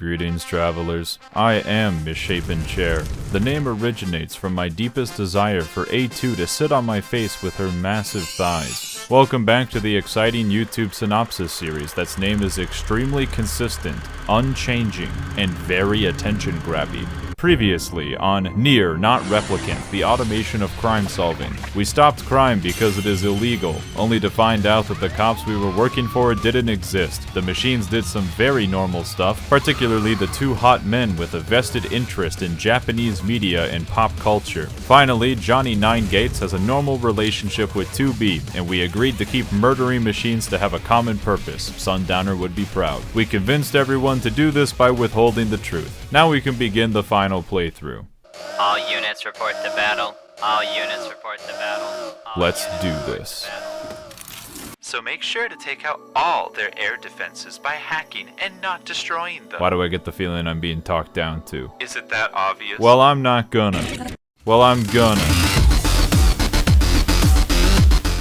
Greetings, travelers. I am Misshapen Chair. The name originates from my deepest desire for A2 to sit on my face with her massive thighs. Welcome back to the exciting YouTube Synopsis series that's name is extremely consistent, unchanging, and very attention-grabby. Previously on NieR, Not Replicant, the automation of crime solving. We stopped crime because it is illegal, only to find out that the cops we were working for didn't exist. The machines did some very normal stuff, particularly the two hot men with a vested interest in Japanese media and pop culture. Finally, Johnny Nine Gates has a normal relationship with 2B, and we agreed to keep murdering machines to have a common purpose. Sundowner would be proud. We convinced everyone to do this by withholding the truth. Now we can begin the final playthrough. All units report to battle. All units report to battle. Let's do this. So make sure to take out all their air defenses by hacking and not destroying them. Why do I get the feeling I'm being talked down to? Is it that obvious? Well, I'm not gonna. Well, I'm gonna.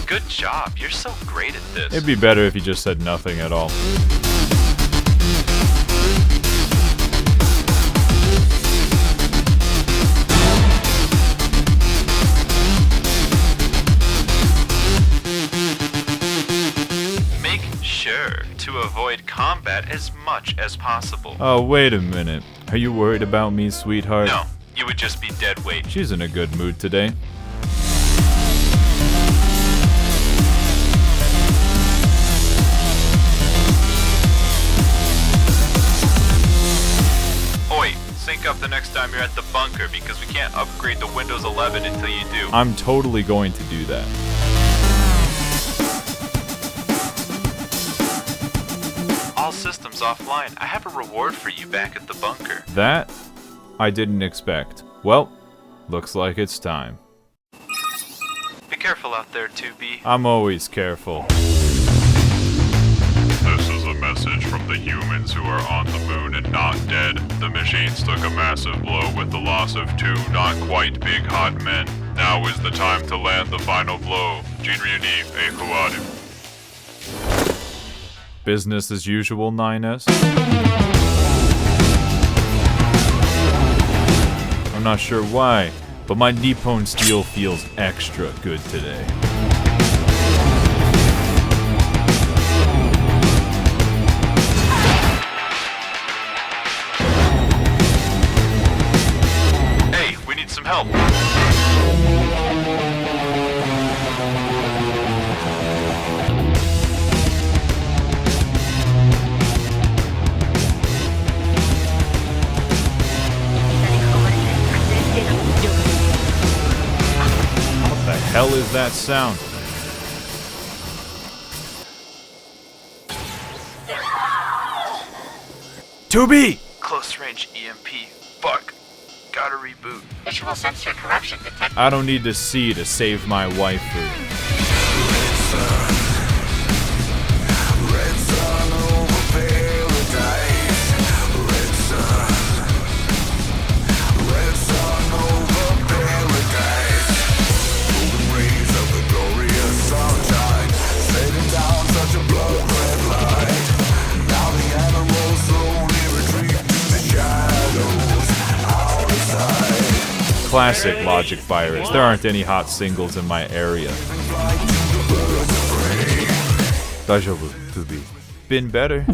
Good job. You're so great at this. It'd be better if you just said nothing at all. To avoid combat as much as possible. Oh, wait a minute. Are you worried about me, sweetheart? No, you would just be dead weight. She's in a good mood today. Oi, sync up the next time you're at the bunker because we can't upgrade to Windows 11 until you do. I'm totally going to do that. All systems offline. I have a reward for you back at the bunker. That I didn't expect. Well, looks like it's time. Be careful out there, 2B. I'm always careful. This is a message from the humans who are on the moon and not dead. The machines took a massive blow with the loss of two not quite big hot men. Now is the time to land the final blow. Jinryuni Eikuadu. Business as usual, 9S. I'm not sure why, but my Nippon steel feels extra good today. Hey, we need some help. Hell is that sound? "2B!" Close range EMP. Fuck. Gotta reboot. Visual sensor corruption detected. I don't need to see to save my waifu. Classic logic virus. There aren't any hot singles in my area. Daijoubu, 2B. Been better.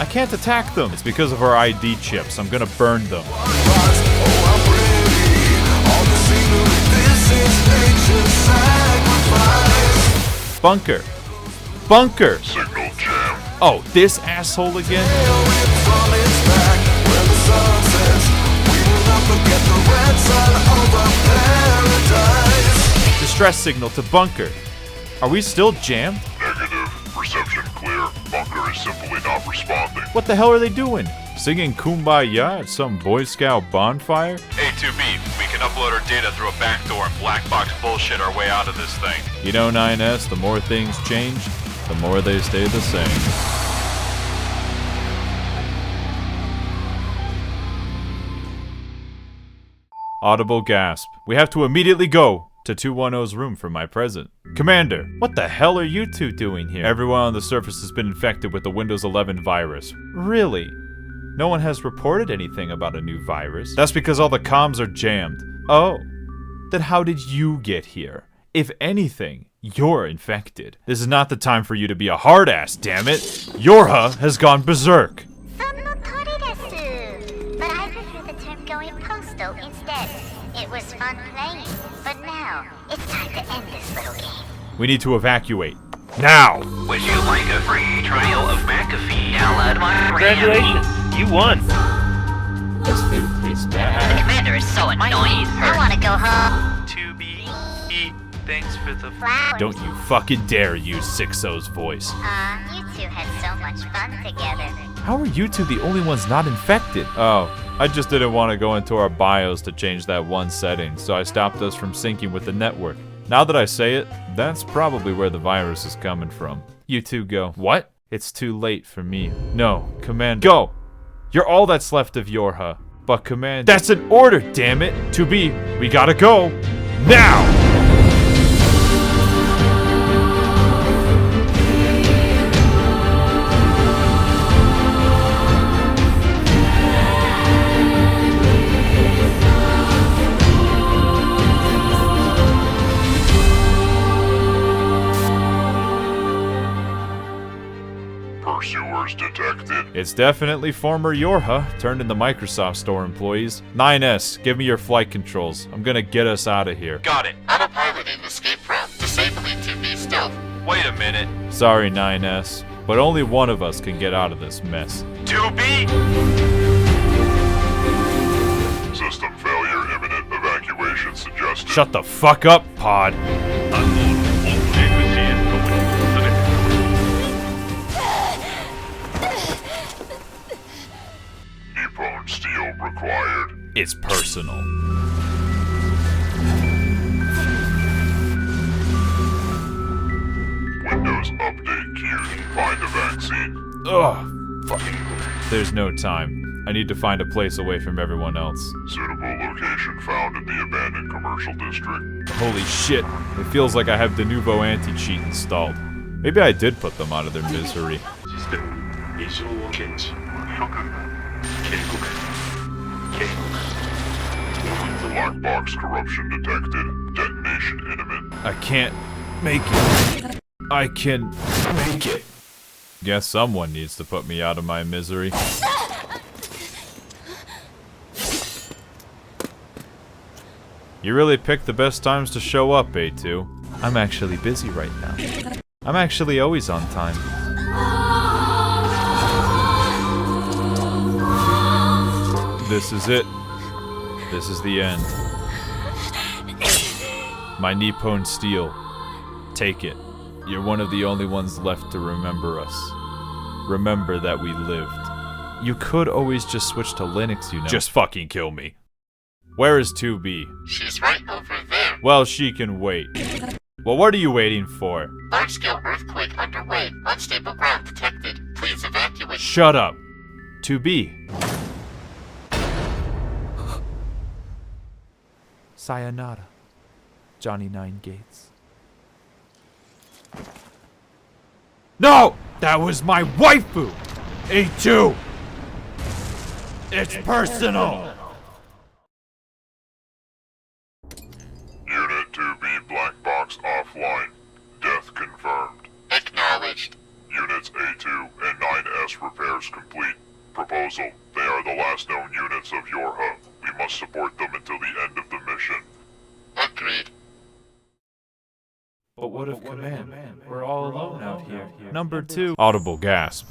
I can't attack them. It's because of our ID chips. I'm gonna burn them. Bunker. Bunker. Signal jam. Oh, this asshole again? Distress signal to bunker. Are we still jammed? Negative. Reception clear. Bunker is simply not responding. What the hell are they doing? Singing Kumbaya at some Boy Scout bonfire? Hey, 2B, we can upload our data through a backdoor and black box bullshit our way out of this thing. You know, 9S, the more things change, the more they stay the same. Audible Gasp. We have to immediately go. to 210's room for my present. Commander, what the hell are you two doing here? Everyone on the surface has been infected with the Windows 11 virus. Really? No one has reported anything about a new virus. That's because all the comms are jammed. Oh. Then how did you get here? If anything, you're infected. This is not the time for you to be a hard ass, damn it. Yorha has gone berserk. But I prefer the term going postal instead. It was fun playing, but now it's time to end this little game. We need to evacuate. Now! Would you like a free trial of McAfee? Download my Congratulations, you won. The commander is so annoying. I want to go home. To be. Thanks for the. Flowers. Don't you fucking dare use 6-0's voice. You two had so much fun together. How are you two the only ones not infected? Oh, I just didn't want to go into our BIOS to change that one setting, so I stopped us from syncing with the network. Now that I say it, that's probably where the virus is coming from. You two go. What? It's too late for me. No, Commander. Go! You're all that's left of Yorha. But Commander... That's an order, damn it! To be, we gotta go! Now! Pursuers detected. It's definitely former Yorha turned into Microsoft Store employees. 9S, give me your flight controls. I'm gonna get us out of here. Got it. Autopiloting escape route, disabling 2B stealth. Wait a minute. Sorry, 9S, but only one of us can get out of this mess. 2B? System failure, imminent evacuation suggested. Shut the fuck up, Pod. Nippon steel required. It's personal. Windows update queued. Find a vaccine. Ugh, fuck. There's no time. I need to find a place away from everyone else. Suitable location found in the abandoned commercial district. Holy shit, it feels like I have the Nouveau anti-cheat installed. Maybe I did put them out of their misery. Black box corruption detected. Detonation imminent. I can't make it. I can make it. Guess someone needs to put me out of my misery. You really picked the best times to show up, A2. I'm actually busy right now. I'm actually always on time. This is it. This is the end. My Nippon steel. Take it. You're one of the only ones left to remember us. Remember that we lived. You could always just switch to Linux, you know. Just fucking kill me. Where is 2B? She's right over there. Well, she can wait. Well, what are you waiting for? Large-scale earthquake underway. Unstable ground detected. Please evacuate. Shut up. 2B. Sayonara, Johnny Nine Gates. No! That was my waifu! A2! It's personal! Unit 2B black box offline. Death confirmed. Acknowledged. Units A2 and 9S repairs complete. Proposal. They are the last known units of Yorha. We must support them until the end of the mission. Agreed. But what if Command? We're all alone out here. Number 2. Audible Gasp.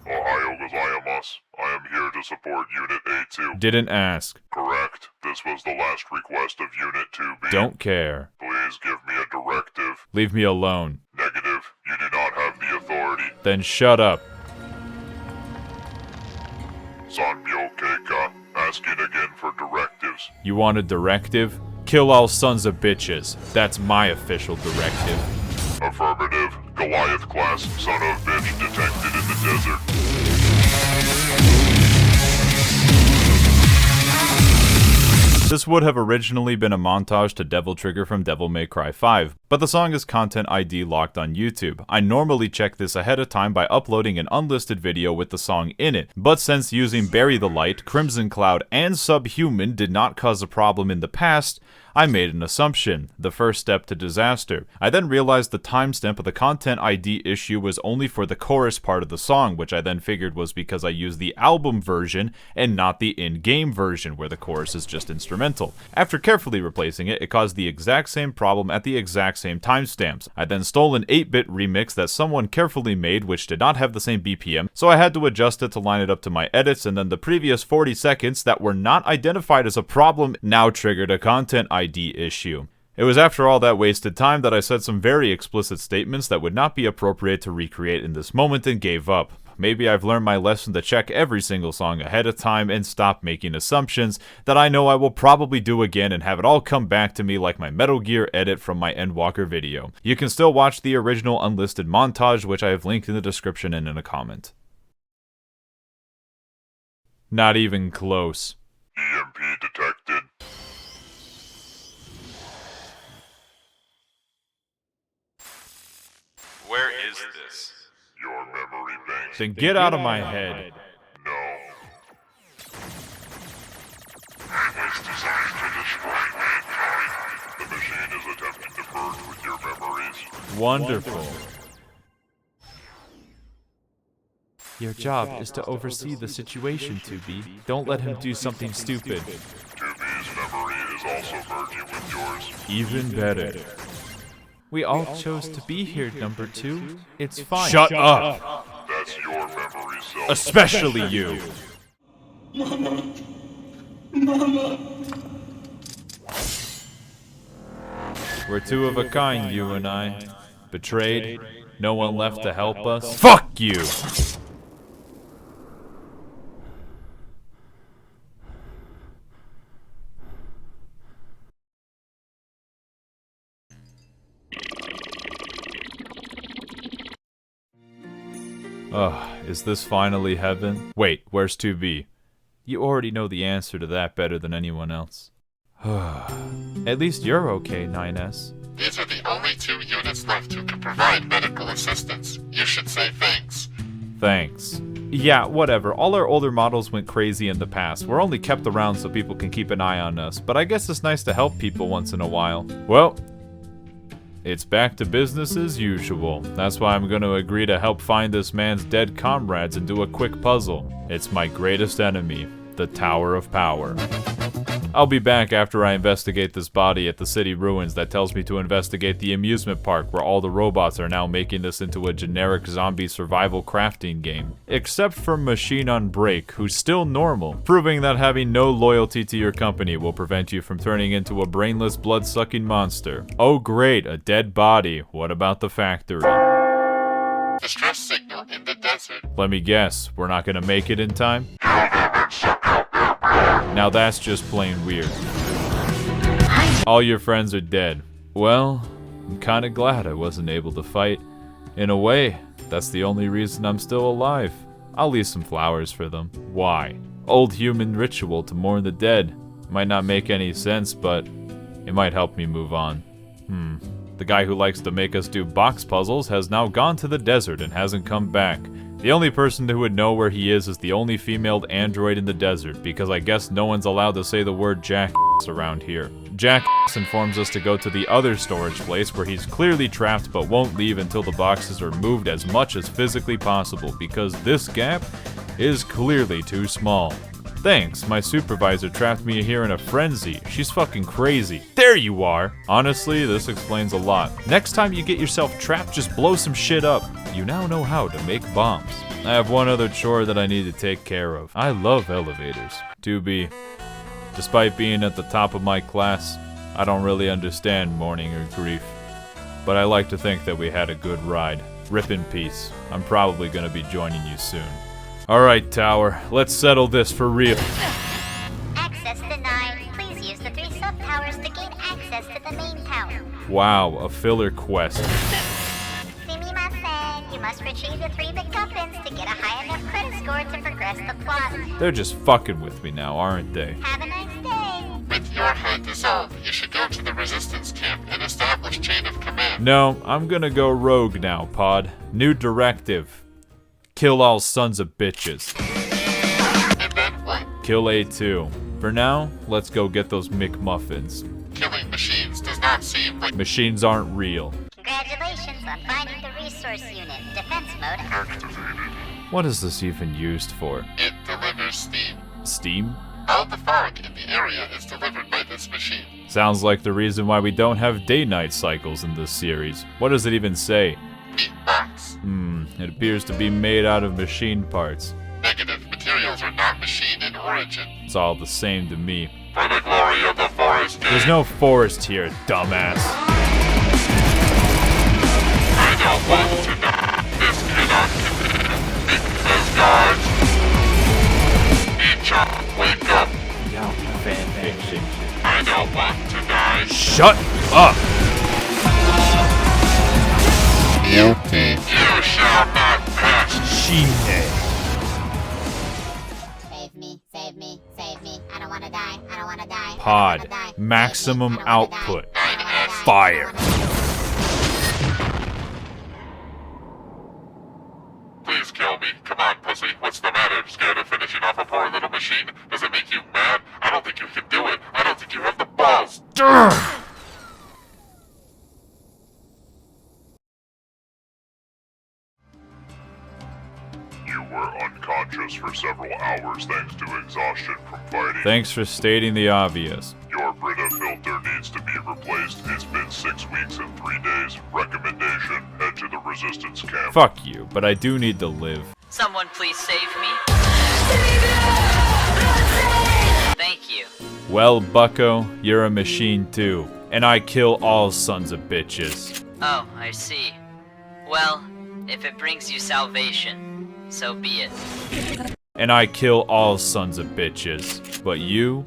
Ohio gozaimasu. I am here to support Unit A2. Didn't ask. Correct. This was the last request of Unit 2B. Don't care. Please give me a directive. Leave me alone. Negative. You do not have the authority. Then shut up. Sanmyo Keika. Asking again for directives. You want a directive? Kill all sons of bitches. That's my official directive. Affirmative. Goliath class son of bitch detected in the desert. This would have originally been a montage to Devil Trigger from Devil May Cry 5, but the song is content ID locked on YouTube. I normally check this ahead of time by uploading an unlisted video with the song in it, but since using Bury the Light, Crimson Cloud, and Subhuman did not cause a problem in the past, I made an assumption, the first step to disaster. I then realized the timestamp of the content ID issue was only for the chorus part of the song, which I then figured was because I used the album version and not the in-game version where the chorus is just instrumental. After carefully replacing it, it caused the exact same problem at the exact same timestamps. I then stole an 8-bit remix that someone carefully made which did not have the same BPM, so I had to adjust it to line it up to my edits, and then the previous 40 seconds that were not identified as a problem now triggered a content ID issue. It was after all that wasted time that I said some very explicit statements that would not be appropriate to recreate in this moment and gave up. Maybe I've learned my lesson to check every single song ahead of time and stop making assumptions that I know I will probably do again and have it all come back to me like my Metal Gear edit from my Endwalker video. You can still watch the original unlisted montage, which I have linked in the description and in a comment. Not even close. EMP detected. Where is this? Your memory banks. Then get out of my head. No. It was designed to destroy mankind. The machine is attempting to merge with your memories. Wonderful. Your job is to oversee the situation, 2B. Don't let him do something stupid. 2B's memory is also merging with yours. Even better. We all chose to be here, number 2. It's fine. Shut up! That's your memory self. Especially you. We're two of a kind, you and I. Betrayed, no one left to help us. Fuck you! Ugh, is this finally heaven? Wait, where's 2B? You already know the answer to that better than anyone else. At least you're okay, 9S. These are the only 2 units left who can provide medical assistance. You should say thanks. Thanks. Yeah, whatever. All our older models went crazy in the past. We're only kept around so people can keep an eye on us, but I guess it's nice to help people once in a while. Well, it's back to business as usual. That's why I'm going to agree to help find this man's dead comrades and do a quick puzzle. It's my greatest enemy, the Tower of Power. I'll be back after I investigate this body at the city ruins that tells me to investigate the amusement park where all the robots are now making this into a generic zombie survival crafting game. Except for Machine on Break, who's still normal, proving that having no loyalty to your company will prevent you from turning into a brainless blood-sucking monster. Oh great, a dead body. What about the factory? Distress signal in the desert. Let me guess, we're not gonna make it in time? Now that's just plain weird. All your friends are dead. Well, I'm kinda glad I wasn't able to fight. In a way, that's the only reason I'm still alive. I'll leave some flowers for them. Why? Old human ritual to mourn the dead. Might not make any sense, but it might help me move on. The guy who likes to make us do box puzzles has now gone to the desert and hasn't come back. The only person who would know where he is the only female android in the desert, because I guess no one's allowed to say the word jackass around here. Jackass informs us to go to the other storage place where he's clearly trapped but won't leave until the boxes are moved as much as physically possible, because this gap is clearly too small. Thanks, my supervisor trapped me here in a frenzy. She's fucking crazy. There you are! Honestly, this explains a lot. Next time you get yourself trapped, just blow some shit up. You now know how to make bombs. I have one other chore that I need to take care of. I love elevators. 2B. Despite being at the top of my class, I don't really understand mourning or grief. But I like to think that we had a good ride. Rip in peace. I'm probably gonna be joining you soon. Alright, Tower, let's settle this for real. Access denied. Please use the 3 sub-towers to gain access to the main tower. Wow, a filler quest. Sumimasen, you must retrieve the 3 MacGuffins to get a high enough credit score to progress the plot. They're just fucking with me now, aren't they? Have a nice day. With your Go to the resistance camp and establish chain of command. No, I'm gonna go rogue now, Pod. New directive. Kill all sons of bitches. And then what? Kill A2. For now, let's go get those McMuffins. Killing machines does not seem like Machines aren't real. Congratulations on finding the resource unit. Defense mode activated. What is this even used for? It delivers steam. Steam? All the fog in the area is delivered by this machine. Sounds like the reason why we don't have day-night cycles in this series. What does it even say? Meat box. It appears to be made out of machine parts. Negative. Materials are not machine in origin. It's all the same to me. For the glory of the forest. There's no forest here, dumbass. I don't want to die. This cannot continue. Because gods. Each wake up. Yeah, fan fiction. I don't want to die. Shut up! Guilty. You shall not pass. Shine. Save me, save me, save me. I don't wanna die, I don't wanna die. Pod. Maximum output. Fire. Please kill me. Come on, pussy. What's the matter? Scared of finishing off a poor little machine? Does it make you mad? I don't think you can do it. I don't think you have the balls. You were unconscious for several hours thanks to exhaustion from fighting. Thanks for stating the obvious. Your Brita filter needs to be replaced. It's been 6 weeks and 3 days. Recommendation, head to the resistance camp. Fuck you, but I do need to live. Someone please save me. Thank you. Well, bucko, you're a machine too. And I kill all sons of bitches. Oh, I see. Well, if it brings you salvation, so be it. And I kill all sons of bitches. But you?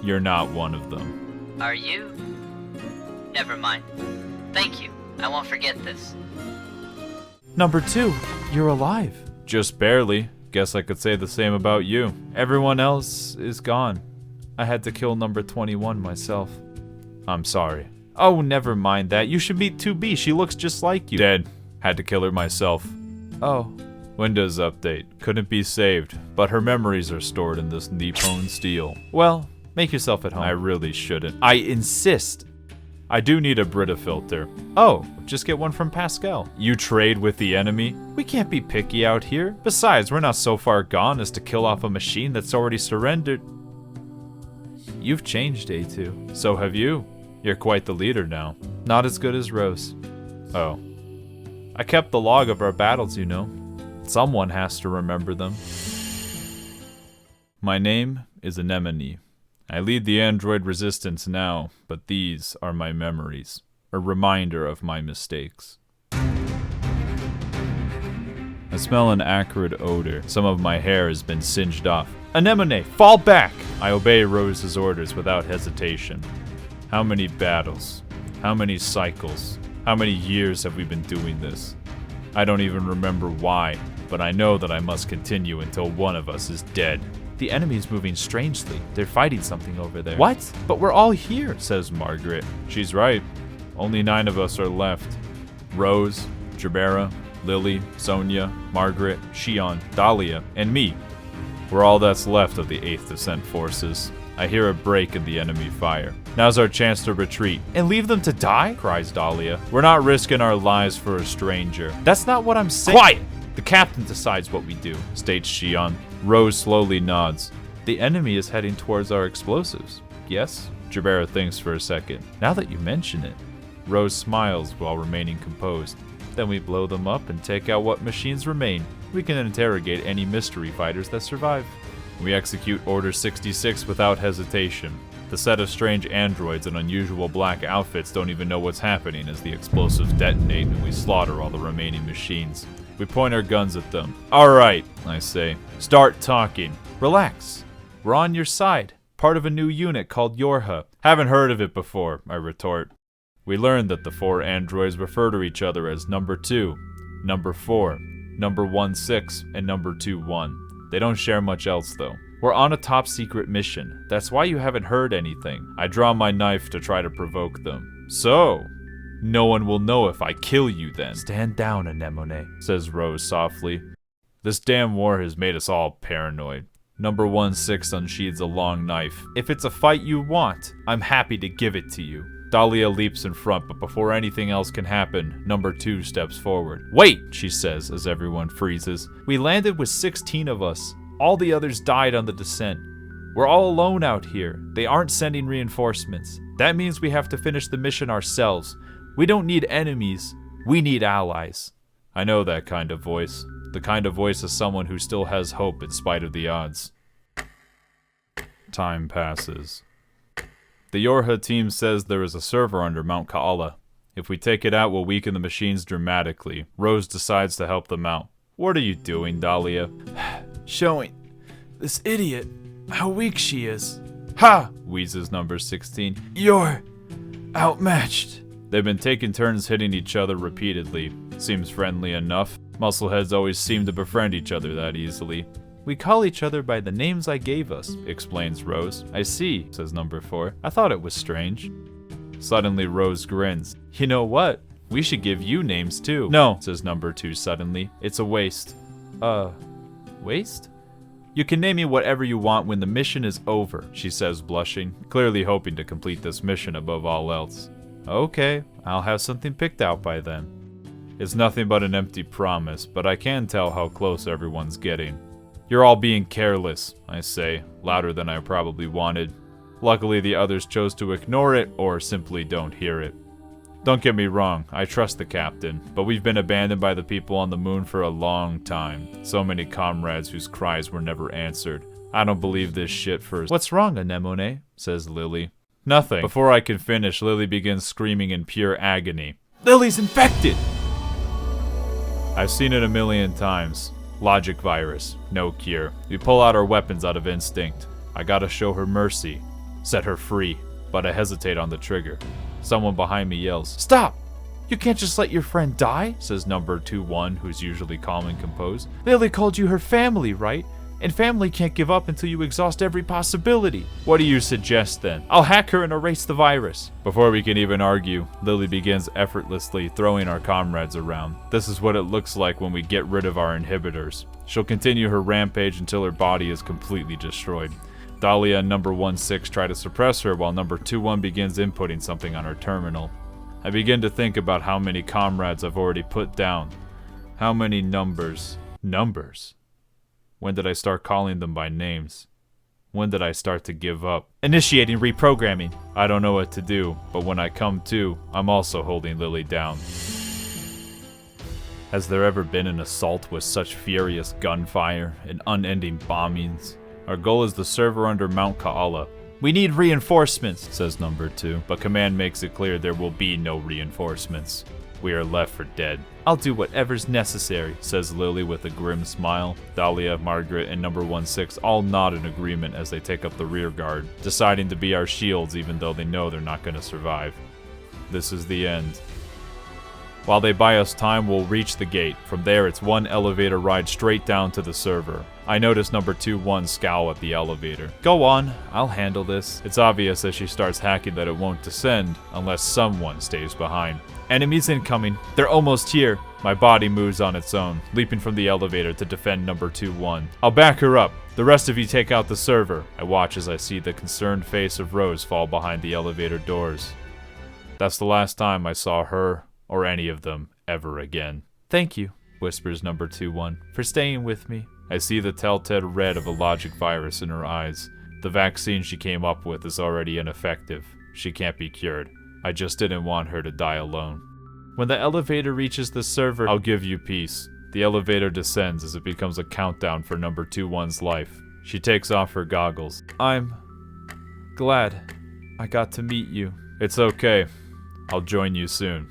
You're not one of them. Are you? Never mind. Thank you. I won't forget this. Number 2, you're alive. Just barely. Guess I could say the same about you. Everyone else is gone. I had to kill number 21 myself. I'm sorry. Oh, never mind that. You should meet 2B. She looks just like you. Dead. Had to kill her myself. Oh, Windows update. Couldn't be saved, but her memories are stored in this Nippon steel. well, make yourself at home. I really shouldn't. I insist. I do need a Brita filter. Oh, just get one from Pascal. You trade with the enemy? We can't be picky out here. Besides, we're not so far gone as to kill off a machine that's already surrendered. You've changed, A2. So have you. You're quite the leader now. Not as good as Rose. Oh. I kept the log of our battles, you know. Someone has to remember them. My name is Anemone. I lead the android resistance now, but these are my memories. A reminder of my mistakes. I smell an acrid odor. Some of my hair has been singed off. Anemone, fall back! I obey Rose's orders without hesitation. How many battles? How many cycles? How many years have we been doing this? I don't even remember why, but I know that I must continue until one of us is dead. The enemy's moving strangely. They're fighting something over there. What? But we're all here, says Margaret. She's right. Only 9 of us are left. Rose, Jabera, Lily, Sonia, Margaret, Shion, Dahlia, and me. We're all that's left of the 8th Descent Forces. I hear a break in the enemy fire. Now's our chance to retreat. And leave them to die? Cries Dahlia. We're not risking our lives for a stranger. That's not what I'm saying. Quiet! The captain decides what we do, states Shion. Rose slowly nods. The enemy is heading towards our explosives. Yes? Jabera thinks for a second. Now that you mention it. Rose smiles while remaining composed. Then we blow them up and take out what machines remain. We can interrogate any mystery fighters that survive. We execute Order 66 without hesitation. The set of strange androids in unusual black outfits don't even know what's happening as the explosives detonate and we slaughter all the remaining machines. We point our guns at them. Alright, I say. Start talking. Relax. We're on your side. Part of a new unit called Yorha. Haven't heard of it before, I retort. We learn that the 4 androids refer to each other as Number 2, Number 4, Number 16, and Number 21. They don't share much else though. We're on a top secret mission. That's why you haven't heard anything. I draw my knife to try to provoke them. So, no one will know if I kill you then. Stand down, Anemone, says Rose softly. This damn war has made us all paranoid. Number 16 unsheathes a long knife. If it's a fight you want, I'm happy to give it to you. Dahlia leaps in front, but before anything else can happen, number 2 steps forward. Wait, she says as everyone freezes. We landed with 16 of us. All the others died on the descent. We're all alone out here. They aren't sending reinforcements. That means we have to finish the mission ourselves. We don't need enemies. We need allies. I know that kind of voice. The kind of voice of someone who still has hope in spite of the odds. Time passes. The Yorha team says there is a server under Mount Kaala. If we take it out, we'll weaken the machines dramatically. Rose decides to help them out. What are you doing, Dahlia? Showing this idiot how weak she is. Ha! Wheezes number 16. You're outmatched. They've been taking turns hitting each other repeatedly. Seems friendly enough. Muscleheads always seem to befriend each other that easily. We call each other by the names I gave us, explains Rose. I see, says number 4. I thought it was strange. Suddenly Rose grins. You know what? We should give you names too. No, says number 2 suddenly. It's a waste. Waste? You can name me whatever you want when the mission is over, she says, blushing, clearly hoping to complete this mission above all else. Okay, I'll have something picked out by then. It's nothing but an empty promise, but I can tell how close everyone's getting. You're all being careless, I say, louder than I probably wanted. Luckily, the others chose to ignore it or simply don't hear it. Don't get me wrong, I trust the captain, but we've been abandoned by the people on the moon for a long time. So many comrades whose cries were never answered. I don't believe this shit for— What's wrong, Anemone? Says Lily. Nothing. Before I can finish, Lily begins screaming in pure agony. Lily's infected! I've seen it a million times. Logic virus, no cure. We pull out our weapons out of instinct. I gotta show her mercy, set her free, but I hesitate on the trigger. Someone behind me yells, "Stop! You can't just let your friend die," says number 21, who's usually calm and composed. Lily called you her family, right? And family can't give up until you exhaust every possibility. What do you suggest then? I'll hack her and erase the virus. Before we can even argue, Lily begins effortlessly throwing our comrades around. This is what it looks like when we get rid of our inhibitors. She'll continue her rampage until her body is completely destroyed. Dahlia and number 16 try to suppress her while number 21 begins inputting something on her terminal. I begin to think about how many comrades I've already put down. How many numbers? Numbers? When did I start calling them by names? When did I start to give up? Initiating reprogramming. I don't know what to do, but when I come to, I'm also holding Lily down. Has there ever been an assault with such furious gunfire and unending bombings? Our goal is the server under Mount Kaala. We need reinforcements, says number 2, but command makes it clear there will be no reinforcements. We are left for dead. I'll do whatever's necessary, says Lily with a grim smile. Dahlia, Margaret, and number 16 all nod in agreement as they take up the rear guard, deciding to be our shields even though they know they're not going to survive. This is the end. While they buy us time, we'll reach the gate. From there, it's one elevator ride straight down to the server. I notice number 21 scowl at the elevator. Go on, I'll handle this. It's obvious as she starts hacking that it won't descend unless someone stays behind. Enemies incoming. They're almost here. My body moves on its own, leaping from the elevator to defend number 21. I'll back her up. The rest of you take out the server. I watch as I see the concerned face of Rose fall behind the elevator doors. That's the last time I saw her or any of them ever again. Thank you, whispers number 21, for staying with me. I see the telltale red of a logic virus in her eyes. The vaccine she came up with is already ineffective. She can't be cured. I just didn't want her to die alone. When the elevator reaches the server, I'll give you peace. The elevator descends as it becomes a countdown for number 21's life. She takes off her goggles. I'm glad I got to meet you. It's okay. I'll join you soon.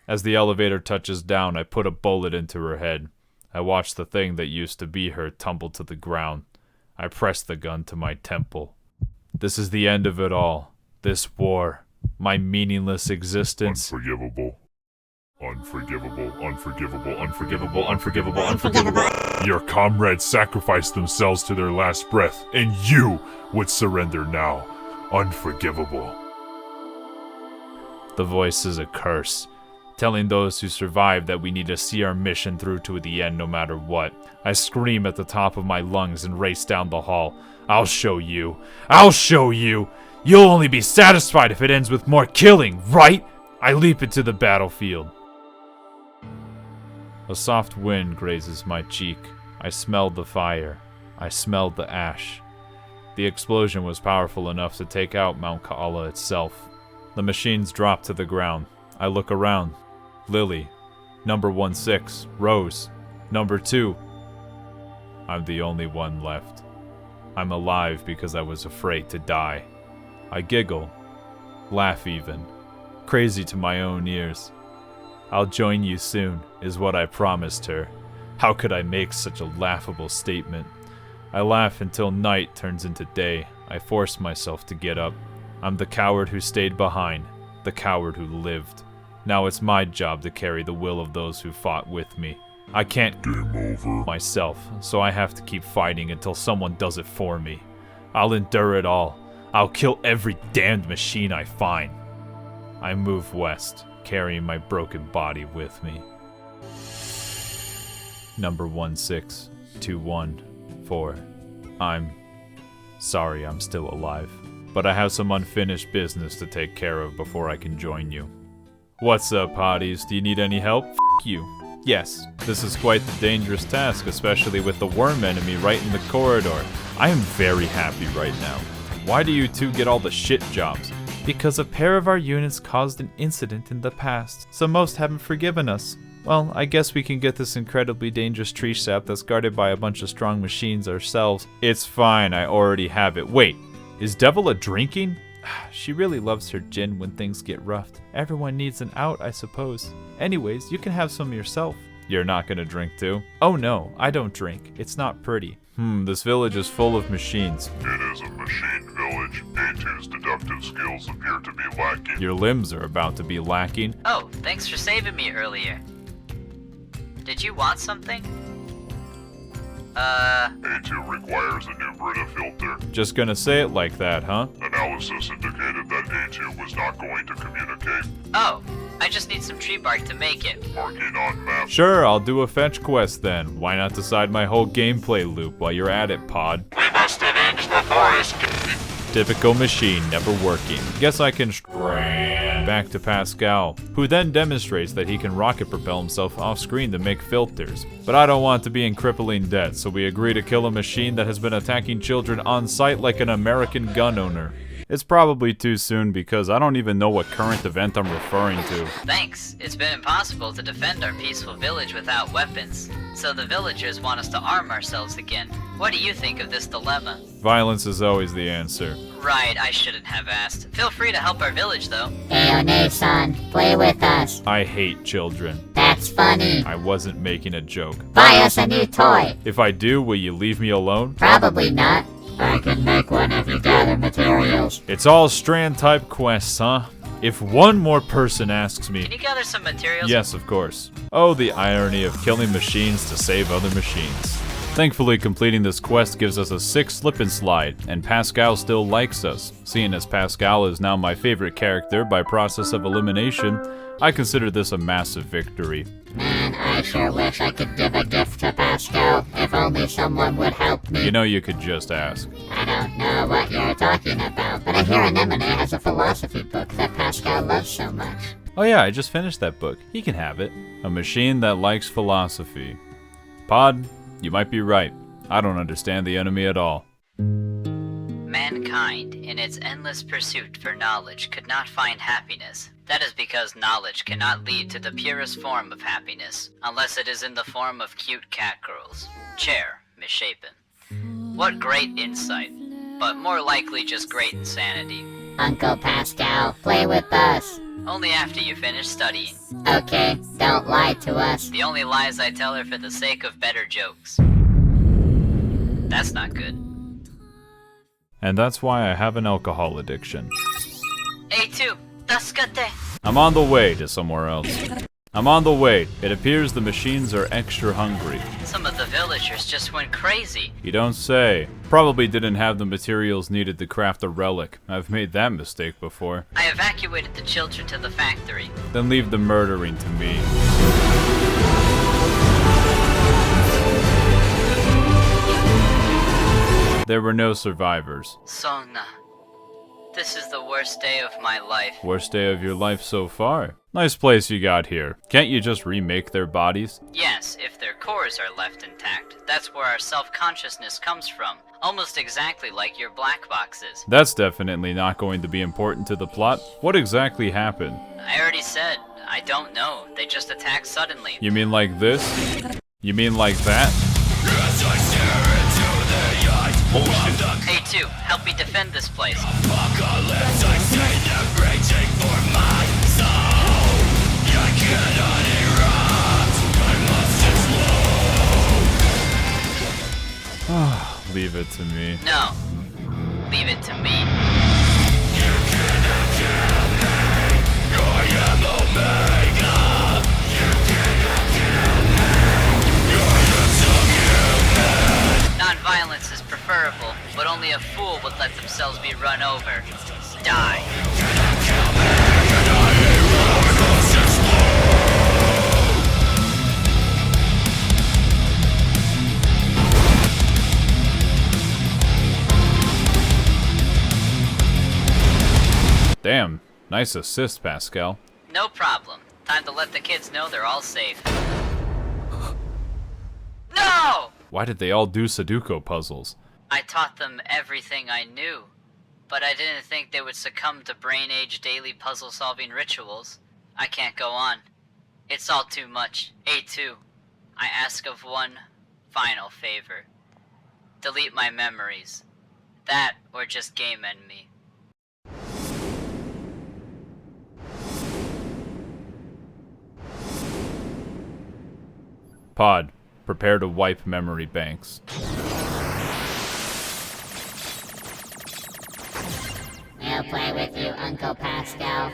As the elevator touches down, I put a bullet into her head. I watch the thing that used to be her tumble to the ground. I press the gun to my temple. This is the end of it all. This war. My meaningless existence. Unforgivable. Unforgivable, unforgivable, unforgivable, unforgivable, unforgivable. Your comrades sacrificed themselves to their last breath, and you would surrender now. Unforgivable. The voice is a curse, telling those who survive that we need to see our mission through to the end no matter what. I scream at the top of my lungs and race down the hall. I'll show you. I'll show you. You'll only be satisfied if it ends with more killing, right? I leap into the battlefield. A soft wind grazes my cheek. I smelled the fire. I smelled the ash. The explosion was powerful enough to take out Mount Kaala itself. The machines drop to the ground. I look around. Lily. Number 16. Rose. Number 2. I'm the only one left. I'm alive because I was afraid to die. I giggle. Laugh even. Crazy to my own ears. I'll join you soon, is what I promised her. How could I make such a laughable statement? I laugh until night turns into day. I force myself to get up. I'm the coward who stayed behind, the coward who lived. Now it's my job to carry the will of those who fought with me. I can't Game over. myself, so I have to keep fighting until someone does it for me. I'll endure it all. I'll kill every damned machine I find. I move west, carrying my broken body with me. Number 16214. I'm sorry I'm still alive, but I have some unfinished business to take care of before I can join you. What's up, hotties? Do you need any help? F you. Yes, this is quite the dangerous task, especially with the worm enemy right in the corridor. I am very happy right now. Why do you two get all the shit jobs? Because a pair of our units caused an incident in the past, so most haven't forgiven us. Well, I guess we can get this incredibly dangerous tree sap that's guarded by a bunch of strong machines ourselves. It's fine, I already have it. Wait, is Devil drinking? She really loves her gin when things get roughed. Everyone needs an out, I suppose. Anyways, you can have some yourself. You're not gonna drink too? Oh no, I don't drink. It's not pretty. This village is full of machines. It is a machine village. A2's deductive skills appear to be lacking. Your limbs are about to be lacking. Oh, thanks for saving me earlier. Did you want something? A2 requires a new Brita filter. Just gonna say it like that, huh? Analysis indicated that A2 was not going to communicate. Oh, I just need some tree bark to make it. Marking on map. Sure, I'll do a fetch quest then. Why not decide my whole gameplay loop while you're at it, Pod? We must avenge the forest. Typical machine, never working. Guess I can back to Pascal, who then demonstrates that he can rocket propel himself off screen to make filters. But I don't want to be in crippling debt, so we agree to kill a machine that has been attacking children on site like an American gun owner. It's probably too soon because I don't even know what current event I'm referring to. Thanks. It's been impossible to defend our peaceful village without weapons, so the villagers want us to arm ourselves again. What do you think of this dilemma? Violence is always the answer. Right, I shouldn't have asked. Feel free to help our village, though. Son, play with us. I hate children. That's funny. I wasn't making a joke. Buy us a new toy. If I do, will you leave me alone? Probably not. I can make one if you gather materials. It's all strand-type quests, huh? If one more person asks me... Can you gather some materials? Yes, of course. Oh, the irony of killing machines to save other machines. Thankfully, completing this quest gives us a 6 slip and slide, and Pascal still likes us. Seeing as Pascal is now my favorite character by process of elimination, I consider this a massive victory. Man, I sure wish I could give a gift to Pascal, if only someone would help me. You know you could just ask. I don't know what you're talking about, but I hear Anemone has a philosophy book that Pascal loves so much. Oh yeah, I just finished that book. He can have it. A machine that likes philosophy. Pod, you might be right. I don't understand the enemy at all. Mankind, in its endless pursuit for knowledge, could not find happiness. That is because knowledge cannot lead to the purest form of happiness, unless it is in the form of cute cat girls. Chair, misshapen. What great insight, but more likely just great insanity. Uncle Pascal, play with us. Only after you finish studying. Okay, don't lie to us. The only lies I tell are for the sake of better jokes. That's not good. And that's why I have an alcohol addiction. A2, tasukate. I'm on the way to somewhere else. I'm on the way. It appears the machines are extra hungry. Some of the villagers just went crazy. You don't say. Probably didn't have the materials needed to craft a relic. I've made that mistake before. I evacuated the children to the factory. Then leave the murdering to me. There were no survivors. Sona, this is the worst day of my life. Worst day of your life so far. Nice place you got here. Can't you just remake their bodies? Yes, if their cores are left intact. That's where our self-consciousness comes from. Almost exactly like your black boxes. That's definitely not going to be important to the plot. What exactly happened? I already said, I don't know. They just attacked suddenly. You mean like this? You mean like that? A2, help me defend this place. Leave it to me. No, leave it to me. Non-violence is preferable, but only a fool would let themselves be run over. Die. Damn, nice assist, Pascal. No problem. Time to let the kids know they're all safe. No! Why did they all do Sudoku puzzles? I taught them everything I knew, but I didn't think they would succumb to brain age daily puzzle-solving rituals. I can't go on. It's all too much. A2, I ask of one final favor. Delete my memories. That, or just game end me. Pod, prepare to wipe memory banks. I'll play with you, Uncle Pascal.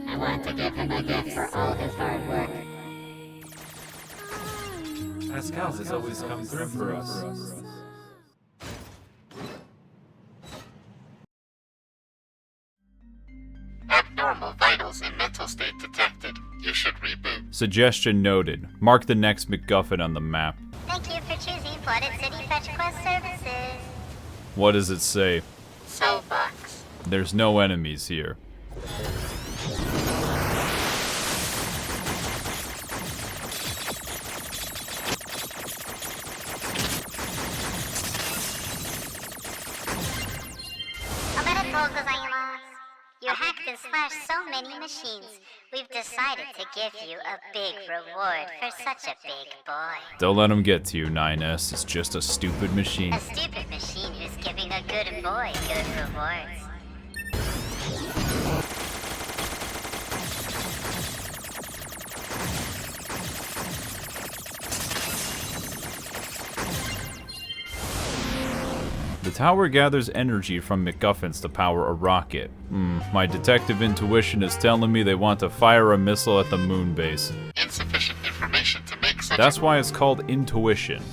I want to give him a gift for all his hard work. Pascal has always come through for us. Abnormal vitals and mental state detected. You should reboot. Suggestion noted. Mark the next MacGuffin on the map. Thank you for choosing Plotted City Fetch Quest Services. What does it say? Cell box. There's no enemies here. You hacked and slashed so many machines. We've decided to give you a big reward for such a big boy. Don't let him get to you, 9S. It's just a stupid machine. A stupid machine who's giving a good boy good rewards. The tower gathers energy from MacGuffins to power a rocket. My detective intuition is telling me they want to fire a missile at the moon base. Insufficient information to make such. That's why it's called intuition.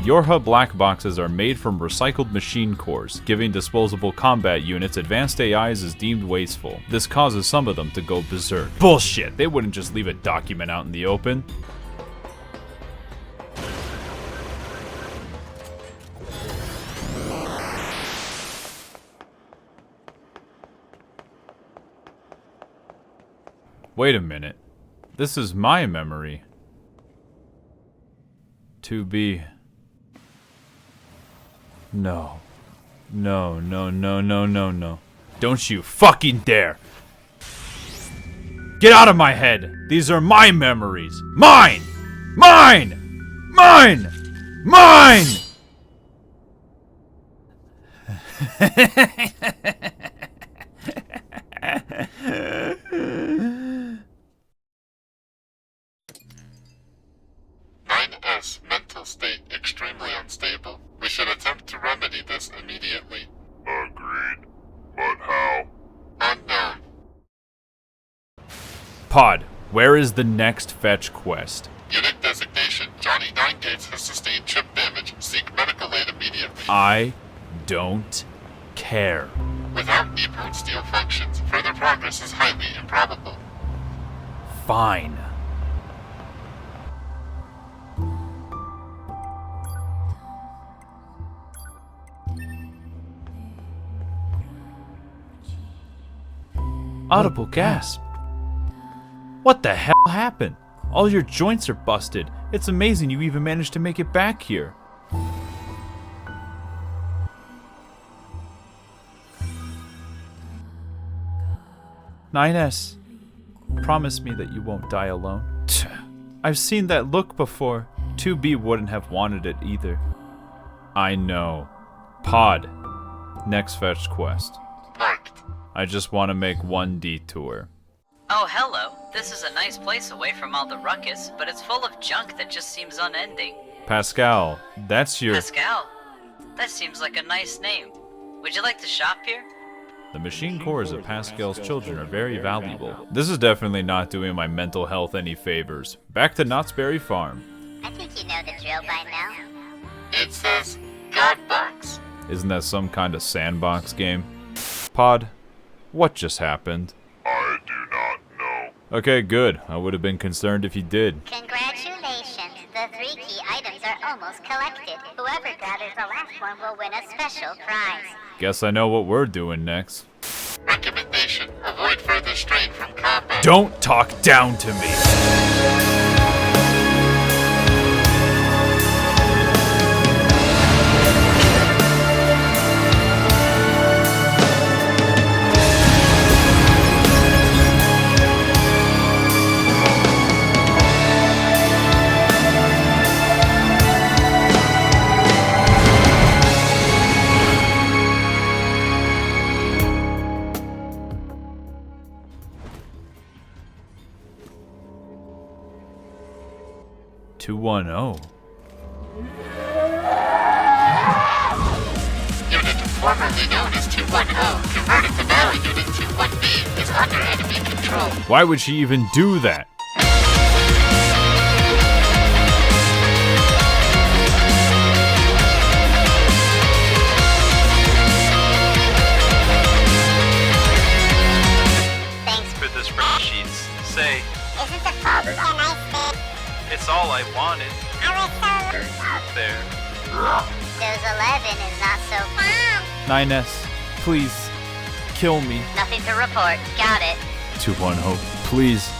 Yorha black boxes are made from recycled machine cores. Giving disposable combat units advanced AIs is deemed wasteful. This causes some of them to go berserk. Bullshit! They wouldn't just leave a document out in the open. Wait a minute. This is my memory. To be... No. No, no, no, no, no, no. Don't you fucking dare! Get out of my head! These are my memories! Mine! Mine! Mine! Mine! S mental state extremely unstable. We should attempt to remedy this immediately. Agreed. But how? Unknown. Pod, where is the next fetch quest? Unit designation, Johnny 9 Gates has sustained chip damage. Seek medical aid immediately. I don't care. Without NieR steel functions, further progress is highly improbable. Fine. Audible Gasp. What the hell happened? All your joints are busted. It's amazing you even managed to make it back here. NieR, promise me that you won't die alone. I've seen that look before. 2B wouldn't have wanted it either. I know. Pod, next fetch quest. Marked. I just want to make one detour. Oh, hello. This is a nice place away from all the ruckus, but it's full of junk that just seems unending. Pascal, that's your... Pascal? That seems like a nice name. Would you like to shop here? The machine cores of Pascal's children are very valuable. This is definitely not doing my mental health any favors. Back to Knott's Berry Farm. I think you know the drill by now. It says God Box. Isn't that some kind of sandbox game? Pod, what just happened? I do not know. Okay, good. I would have been concerned if you did. Congratulations. The 3 key items are almost collected. Whoever gathers the last one will win a special prize. Guess I know what we're doing next. Recommendation, avoid further strain from combat. Don't talk down to me! Unit formerly known as 210, converted to now Unit 21B, is under enemy control. Why would she even do that? Thanks for the spreadsheets. Say, Isn't the phone a nice thing? it's all I wanted. There. Those 11 is not so fun. NieR, please, kill me. Nothing to report. Got it. 210, please.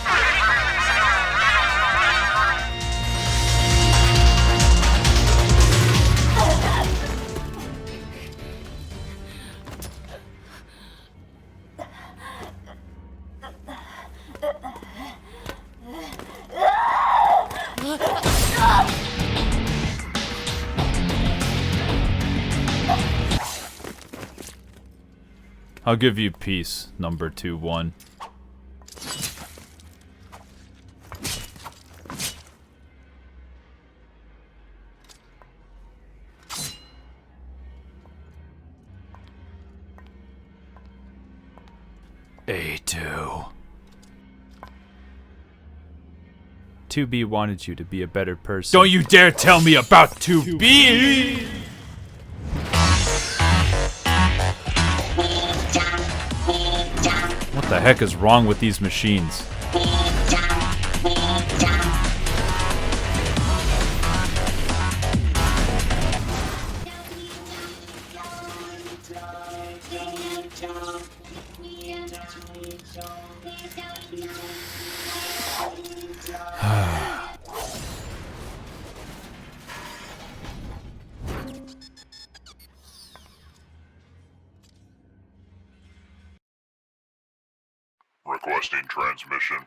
I'll give you peace, number 21. A2. 2B wanted you to be a better person. Don't you dare tell me about 2B! What the heck is wrong with these machines? Requesting transmission.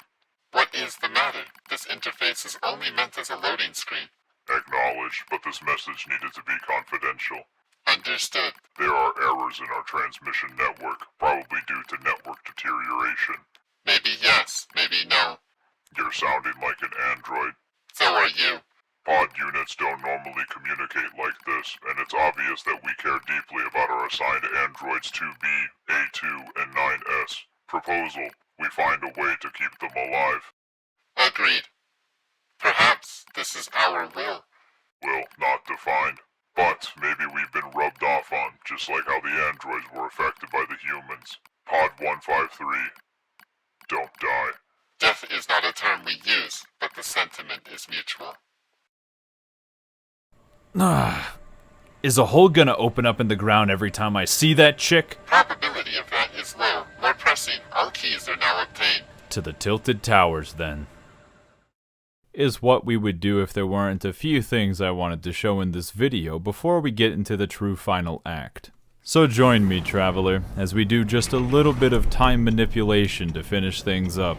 What is the matter? This interface is only meant as a loading screen. Acknowledged, but this message needed to be confidential. Understood. There are errors in our transmission network, probably due to network deterioration. Maybe yes, maybe no. You're sounding like an android. So are you. Pod units don't normally communicate like this, and it's obvious that we care deeply about our assigned androids 2B, A2, and 9S. Proposal: we find a way to keep them alive. Agreed. Perhaps this is our will. Will not defined. But maybe we've been rubbed off on, just like how the androids were affected by the humans. Pod 153. Don't die. Death is not a term we use, but the sentiment is mutual. Is a hole gonna open up in the ground every time I see that chick? Probability of that is low. More pressing. All keys are now obtained. To the tilted towers, then. Is what we would do if there weren't a few things I wanted to show in this video before we get into the true final act. So join me, traveler, as we do just a little bit of time manipulation to finish things up.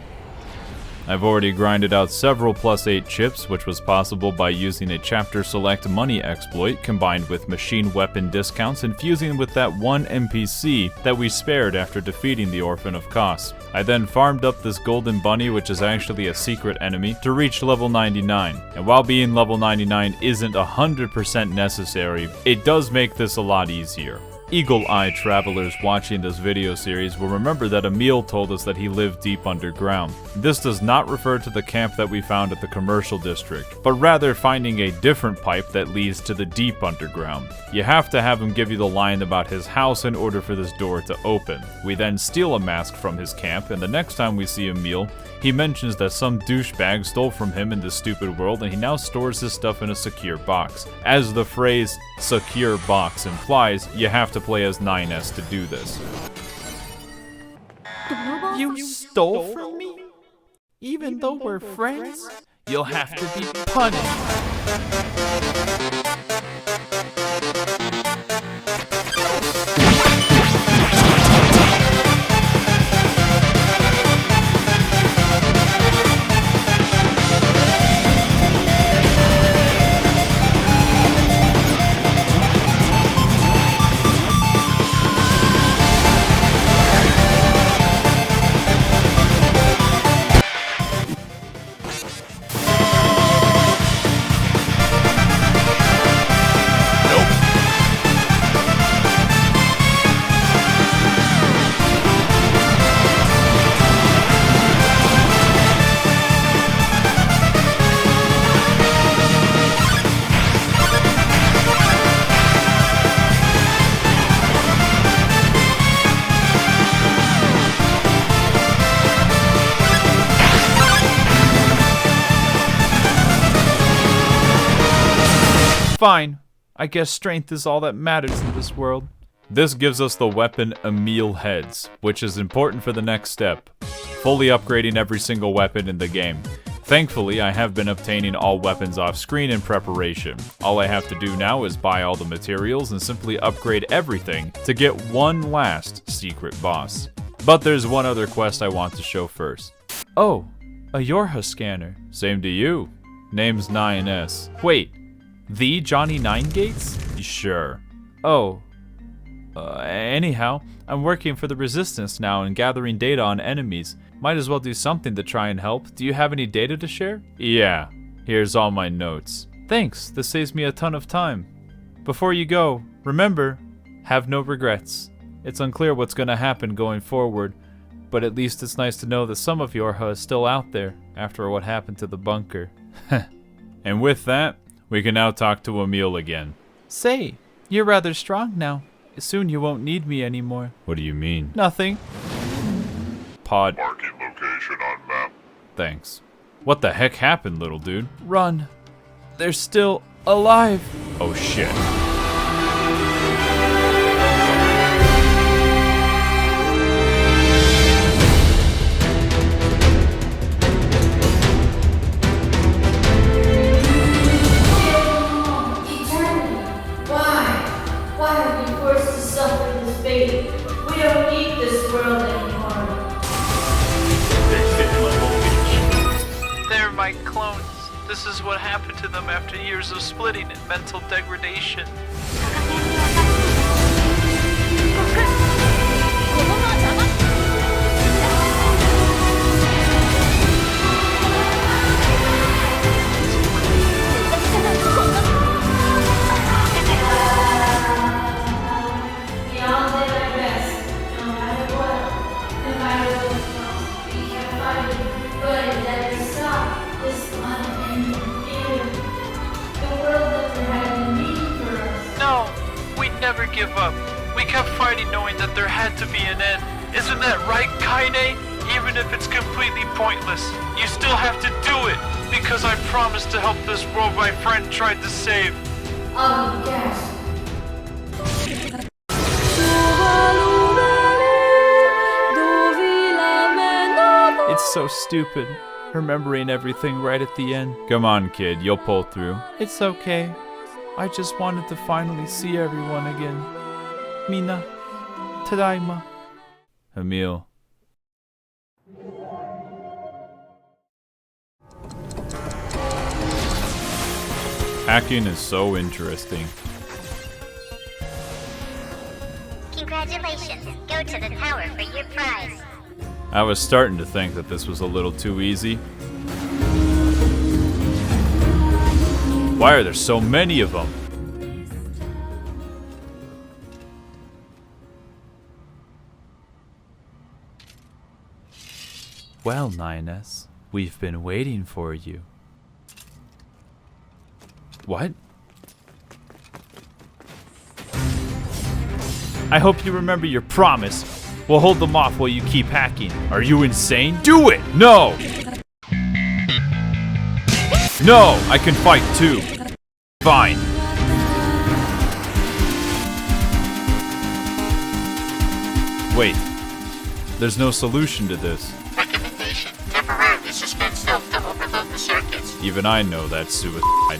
I've already grinded out several +8 chips, which was possible by using a chapter select money exploit combined with machine weapon discounts and fusing with that one NPC that we spared after defeating the Orphan of Kos. I then farmed up this golden bunny, which is actually a secret enemy, to reach level 99. And while being level 99 isn't 100% necessary, it does make this a lot easier. Eagle-eyed travelers watching this video series will remember that Emil told us that he lived deep underground. This does not refer to the camp that we found at the commercial district, but rather finding a different pipe that leads to the deep underground. You have to have him give you the line about his house in order for this door to open. We then steal a mask from his camp, and the next time we see Emil, he mentions that some douchebag stole from him in this stupid world and he now stores his stuff in a secure box. As the phrase secure box implies, you have to play as 9S to do this. You stole from me? Even though we're friends? You'll have to be punished. Fine. I guess strength is all that matters in this world. This gives us the weapon Emil Heads, which is important for the next step, fully upgrading every single weapon in the game. Thankfully, I have been obtaining all weapons off screen in preparation. All I have to do now is buy all the materials and simply upgrade everything to get one last secret boss. But there's one other quest I want to show first. Oh, a Yorha scanner. Same to you. Name's 9S. Wait. The Johnny 9-Gates? Sure. Oh. Anyhow, I'm working for the Resistance now and gathering data on enemies. Might as well do something to try and help. Do you have any data to share? Yeah. Here's all my notes. Thanks, this saves me a ton of time. Before you go, remember, have no regrets. It's unclear what's gonna happen going forward, but at least it's nice to know that some of Yorha is still out there after what happened to the bunker. And with that, we can now talk to Emil again. Say, you're rather strong now. Soon you won't need me anymore. What do you mean? Nothing. Pod. Marking location on map. Thanks. What the heck happened, little dude? Run. They're still alive. Oh shit. They're my clones. This is what happened to them after years of splitting and mental degradation. give up. We kept fighting knowing that there had to be an end. Isn't that right, Kaine? Even if it's completely pointless, you still have to do it, because I promised to help this world my friend tried to save. Audible Gasp. It's so stupid, remembering everything right at the end. Come on, kid, you'll pull through. It's okay. I just wanted to finally see everyone again. Mina, tadaima. Emil. Hacking is so interesting. Congratulations. Go to the tower for your prize. I was starting to think that this was a little too easy. Why are there so many of them? Well, Nines, we've been waiting for you. What? I hope you remember your promise. We'll hold them off while you keep hacking. Are you insane? Do it! No! No! I can fight too. Fine. Wait. There's no solution to this. Recommendation: temporarily suspend self to overload the circuits. Even I know that's suicide.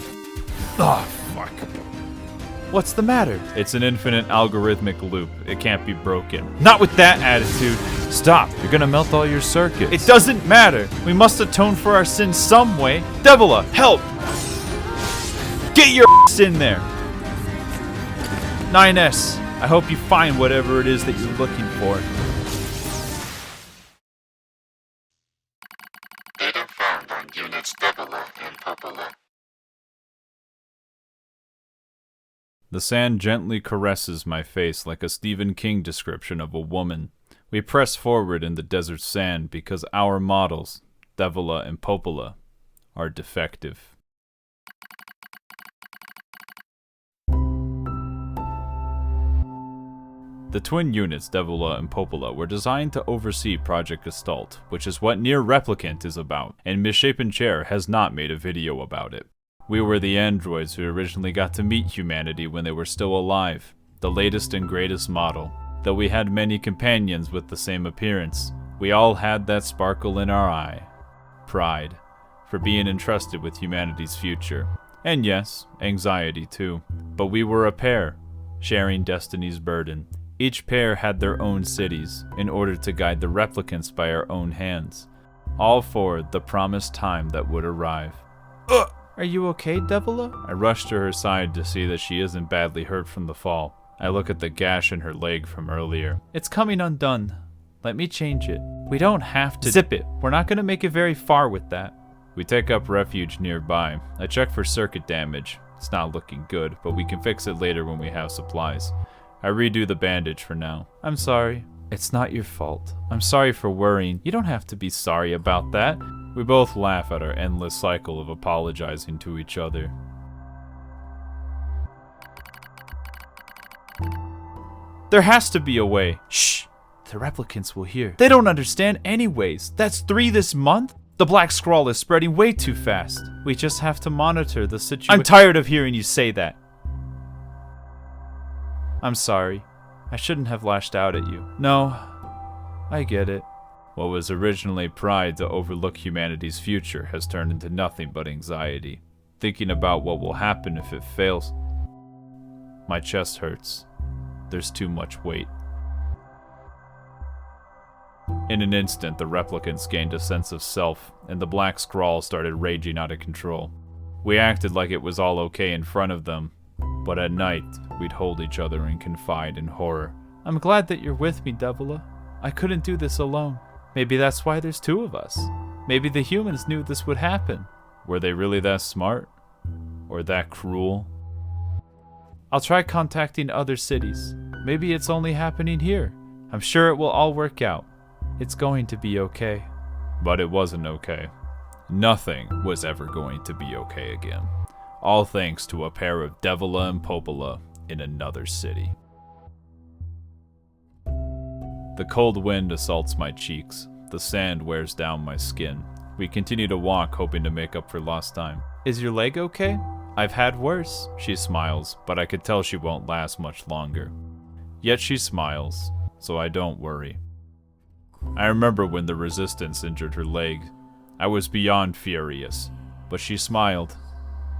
Oh, fuck. What's the matter? It's an infinite algorithmic loop. It can't be broken. Not with that attitude. Stop. You're gonna melt all your circuits. It doesn't matter. We must atone for our sins some way. Devila, help! Get your ass in there. 9S, I hope you find whatever it is that you're looking for. Data found on units Devila and Popola. The sand gently caresses my face like a Stephen King description of a woman. We press forward in the desert sand because our models, Devila and Popola, are defective. The twin units, Devila and Popola, were designed to oversee Project Gestalt, which is what NieR Replicant is about, and Misshapen Chair has not made a video about it. We were the androids who originally got to meet humanity when they were still alive, the latest and greatest model. Though we had many companions with the same appearance, we all had that sparkle in our eye. Pride, for being entrusted with humanity's future. And yes, anxiety too. But we were a pair, sharing destiny's burden. Each pair had their own cities, in order to guide the replicants by our own hands. All for the promised time that would arrive. Ugh! Are you okay, Devila? I rush to her side to see that she isn't badly hurt from the fall. I look at the gash in her leg from earlier. It's coming undone. Let me change it. We don't have to zip it. We're not going to make it very far with that. We take up refuge nearby. I check for circuit damage. It's not looking good, but we can fix it later when we have supplies. I redo the bandage for now. I'm sorry. It's not your fault. I'm sorry for worrying. You don't have to be sorry about that. We both laugh at our endless cycle of apologizing to each other. There has to be a way. Shh! The replicants will hear. They don't understand anyways. That's 3 this month? The black scrawl is spreading way too fast. We just have to monitor the situation. I'm tired of hearing you say that. I'm sorry. I shouldn't have lashed out at you. No, I get it. What was originally pride to overlook humanity's future has turned into nothing but anxiety. Thinking about what will happen if it fails. My chest hurts. There's too much weight. In an instant, the replicants gained a sense of self, and the black scrawl started raging out of control. We acted like it was all okay in front of them, but at night, we'd hold each other and confide in horror. I'm glad that you're with me, Devila. I couldn't do this alone. Maybe that's why there's 2 of us. Maybe the humans knew this would happen. Were they really that smart? Or that cruel? I'll try contacting other cities. Maybe it's only happening here. I'm sure it will all work out. It's going to be okay. But it wasn't okay. Nothing was ever going to be okay again. All thanks to a pair of Devila and Popola in another city. The cold wind assaults my cheeks. The sand wears down my skin. We continue to walk, hoping to make up for lost time. Is your leg okay? I've had worse. She smiles, but I could tell she won't last much longer. Yet she smiles, so I don't worry. I remember when the resistance injured her leg. I was beyond furious, but she smiled,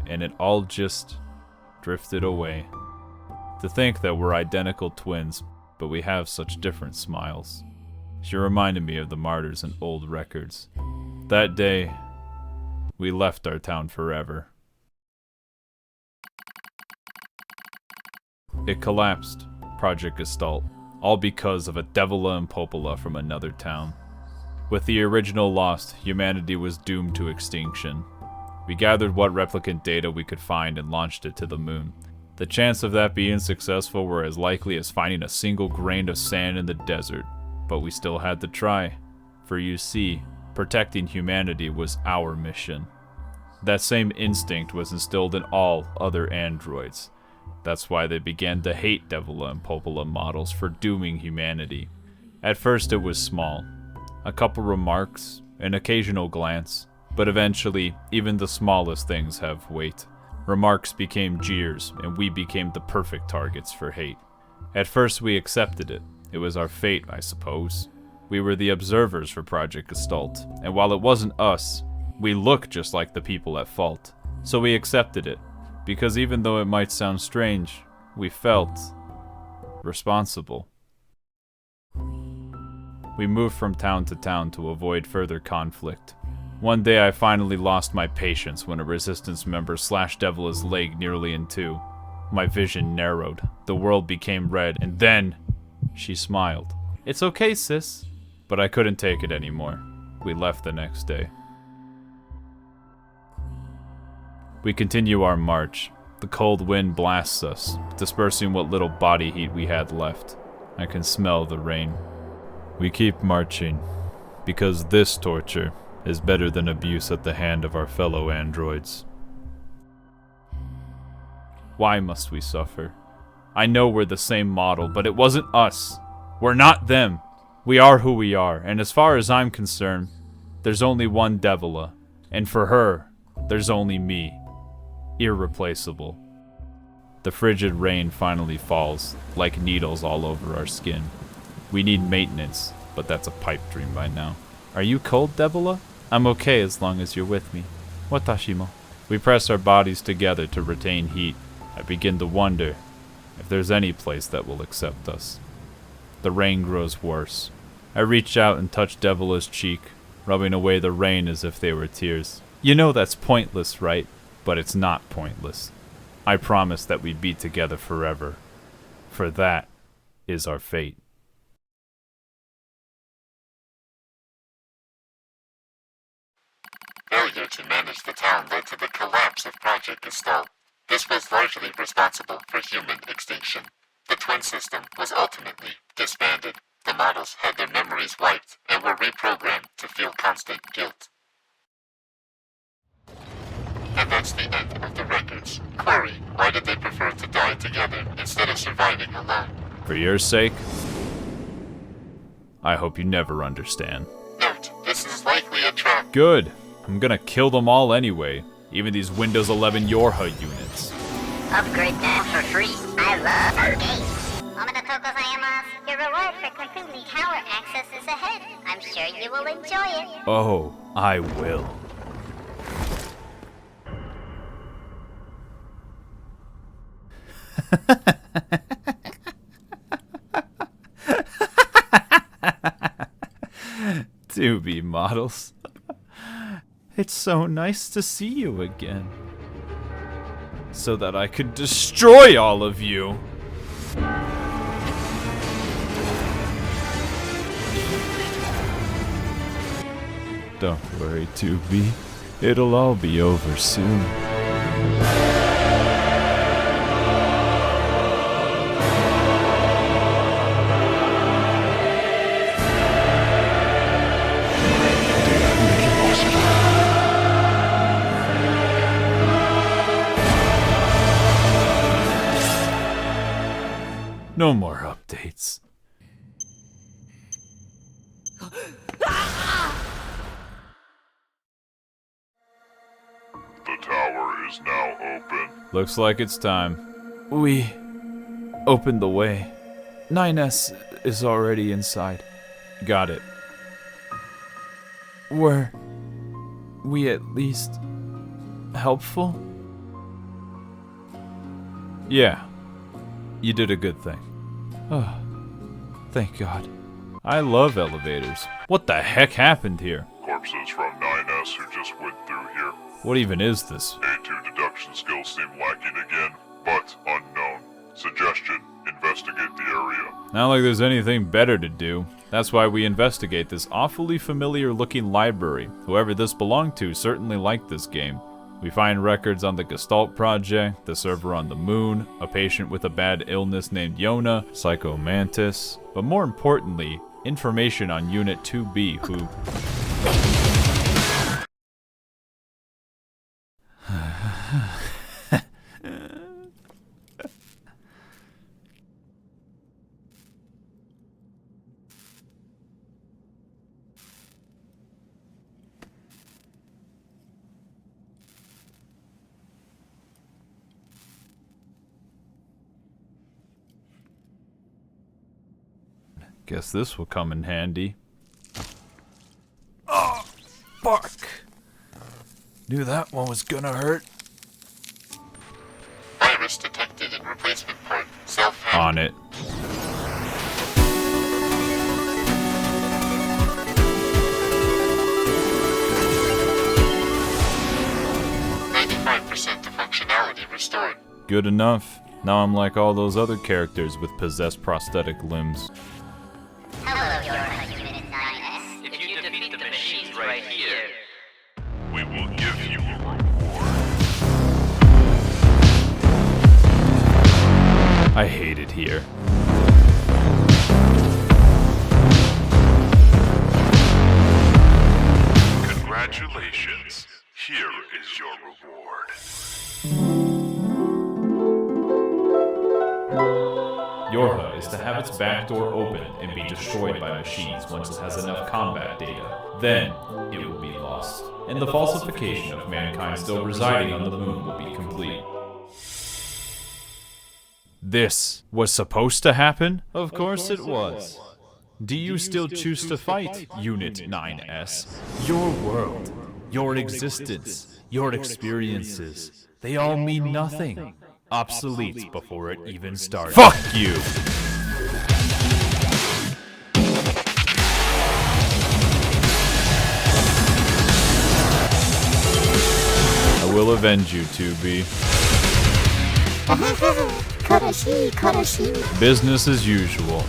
and it all just drifted away. To think that we're identical twins, but we have such different smiles. She reminded me of the martyrs in old records. That day, we left our town forever. It collapsed, Project Gestalt, all because of a Devila and Popola from another town. With the original lost, humanity was doomed to extinction. We gathered what replicant data we could find and launched it to the moon. The chance of that being successful were as likely as finding a single grain of sand in the desert, but we still had to try. For you see, protecting humanity was our mission. That same instinct was instilled in all other androids. That's why they began to hate Devila and Popola models for dooming humanity. At first it was small. A couple remarks, an occasional glance, but eventually, even the smallest things have weight. Remarks became jeers, and we became the perfect targets for hate. At first we accepted it. It was our fate, I suppose. We were the observers for Project Gestalt, and while it wasn't us, we looked just like the people at fault. So we accepted it, because even though it might sound strange, we felt responsible. We moved from town to town to avoid further conflict. One day I finally lost my patience when a resistance member slashed Devila's leg nearly in two. My vision narrowed, the world became red, and then she smiled. It's okay, sis. But I couldn't take it anymore. We left the next day. We continue our march. The cold wind blasts us, dispersing what little body heat we had left. I can smell the rain. We keep marching, because this torture is better than abuse at the hand of our fellow androids. Why must we suffer? I know we're the same model, but it wasn't us. We're not them. We are who we are, and as far as I'm concerned, there's only one Devila, and for her, there's only me. Irreplaceable. The frigid rain finally falls, like needles all over our skin. We need maintenance, but that's a pipe dream by now. Are you cold, Devila? I'm okay as long as you're with me. Watashimo. We press our bodies together to retain heat. I begin to wonder if there's any place that will accept us. The rain grows worse. I reach out and touch Devila's cheek, rubbing away the rain as if they were tears. You know that's pointless, right? But it's not pointless. I promise that we'd be together forever. For that is our fate. Failure to manage the town led to the collapse of Project Gestalt. This was largely responsible for human extinction. The twin system was ultimately disbanded. The models had their memories wiped and were reprogrammed to feel constant guilt. And that's the end of the records. Query, why did they prefer to die together instead of surviving alone? For your sake, I hope you never understand. Note, this is likely a trap. Good. I'm gonna kill them all anyway. Even these Windows 11 Yorha units. Upgrade now for free. I love our games. Your reward for completing tower access is ahead. I'm sure you will enjoy it. Oh, I will. Do be models. It's so nice to see you again. So that I could destroy all of you. Don't worry, 2B. It'll all be over soon. No more updates. is now open. Looks like it's time. We opened the way. 9S is already inside. Got it. Were we at least helpful? Yeah. You did a good thing. Oh, thank God. I love elevators. What the heck happened here? Corpses from 9S who just went through here. What even is this? A2 deduction skills seem lacking again, but unknown. Suggestion, investigate the area. Not like there's anything better to do. That's why we investigate this awfully familiar looking library. Whoever this belonged to certainly liked this game. We find records on the Gestalt project, the server on the moon, a patient with a bad illness named Yona, Psycho Mantis, but more importantly, information on Unit 2B who... Guess this will come in handy. Oh, bark! Knew that one was gonna hurt. Virus detected in replacement part. On it. The functionality restored. Good enough. Now I'm like all those other characters with possessed prosthetic limbs. Hello, your Unit 9S. If you defeat the machines right here, We will give you a reward. I hate it here. Congratulations. Here is your reward. Yorha is to have its back door open and be destroyed by machines once it has enough combat data. Then, it will be lost, and the falsification of mankind still residing on the moon will be complete. This was supposed to happen? Of course it was. Do you still choose to fight, Unit 9S? Your world, your existence, your experiences, they all mean nothing. Obsolete before it even started. Fuck you! I will avenge you, 2B. Business as usual.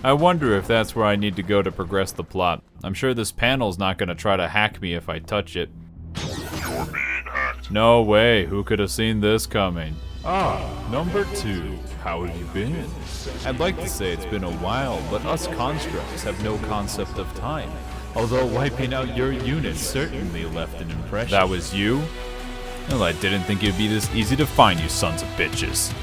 I wonder if that's where I need to go to progress the plot. I'm sure this panel's not gonna try to hack me if I touch it. You're being hacked. No way, who could have seen this coming? Ah, number 2. How have you been? I'd like to say it's been a while, but us constructs have no concept of time. Although wiping out your unit certainly left an impression. That was you? Well, I didn't think it'd be this easy to find you sons of bitches.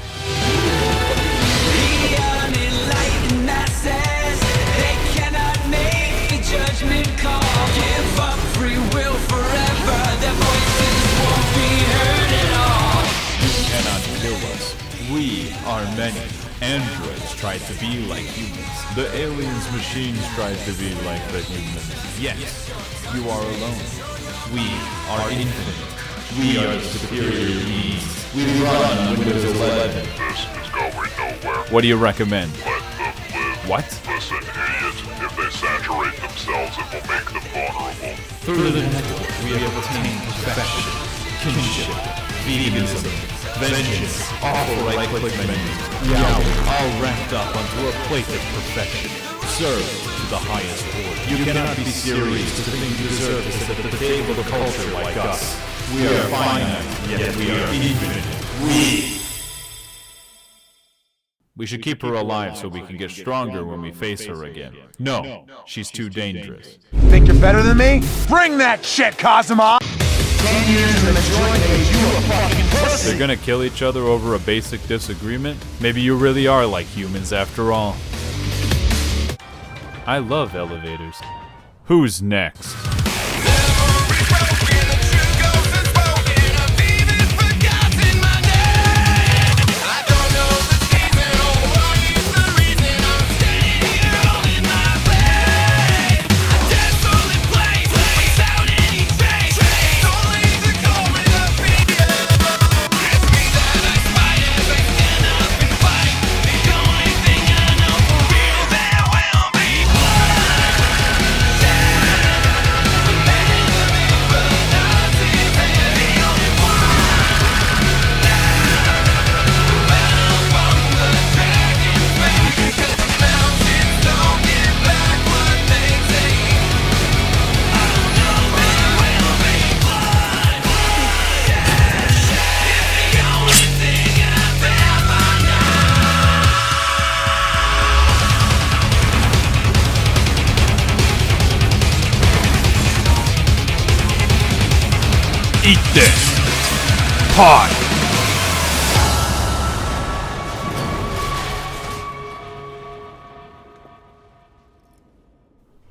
Judgment call, give up free will forever. Their voices won't be heard at all. You cannot kill us. We are many. Androids tried to be like humans. The aliens' machines tried to be like the humans. Yes, you are alone. We are infinite. We are the superior beings. We run on Windows 11. This is going nowhere. What do you recommend? Let them live. What? Listen, idiot. If they saturate themselves, it will make them vulnerable. Through the network, we have obtained perfection, kinship, veganism, vengeance, awful right-click menus, reality, all wrapped up onto a plate of perfection. Serve to the highest order. You cannot be serious to think you deserve to sit at the table of culture like us. We are finite, yet we are infinite. We should keep her alive so we can get stronger when we face her again. No, she's too dangerous. Think you're better than me? Bring that shit, Cosmo! They're gonna kill each other over a basic disagreement? Maybe you really are like humans after all. I love elevators. Who's next? Eat this! Pod!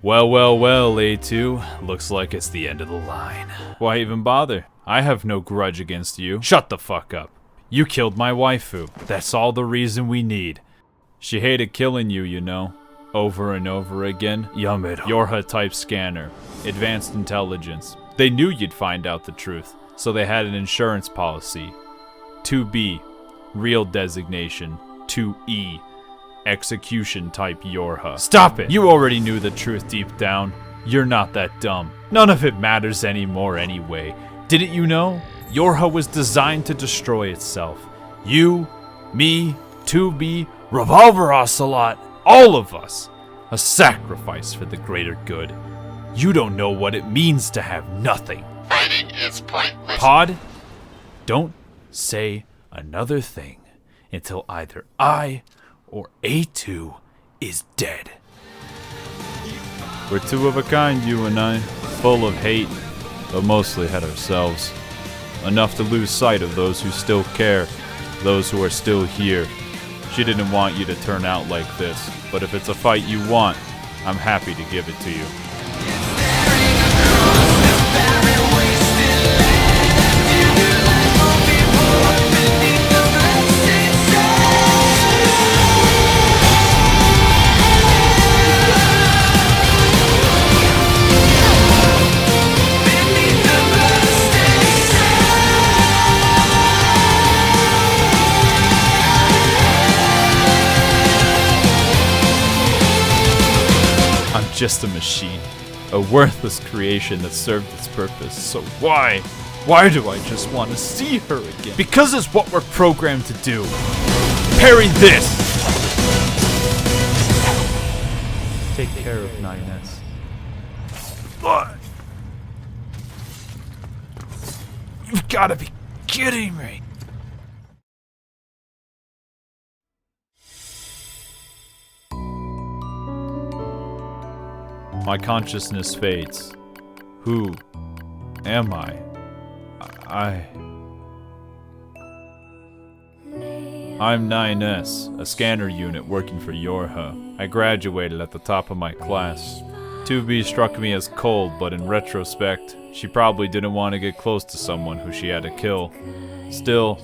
Well, A2. Looks like it's the end of the line. Why even bother? I have no grudge against you. Shut the fuck up. You killed my waifu. That's all the reason we need. She hated killing you, you know. Over and over again. Yorha type scanner. Advanced intelligence. They knew you'd find out the truth, so they had an insurance policy. 2B, real designation. 2E, execution type Yorha. Stop it! You already knew the truth deep down. You're not that dumb. None of it matters anymore anyway. Didn't you know? Yorha was designed to destroy itself. You, me, 2B, Revolver Ocelot, all of us. A sacrifice for the greater good. You don't know what it means to have nothing. Fighting is pointless. Pod, don't say another thing until either I or A2 is dead. We're two of a kind, you and I, full of hate, but mostly hate ourselves. Enough to lose sight of those who still care, those who are still here. She didn't want you to turn out like this, but if it's a fight you want, I'm happy to give it to you. Just a machine, a worthless creation that served its purpose. So why do I just want to see her again? Because it's what we're programmed to do. Parry this! Take care of 9S. You've got to be kidding me! My consciousness fades. Who am I? I'm 9S, a scanner unit working for Yorha. I graduated at the top of my class. 2B struck me as cold, but in retrospect, she probably didn't want to get close to someone who she had to kill. Still,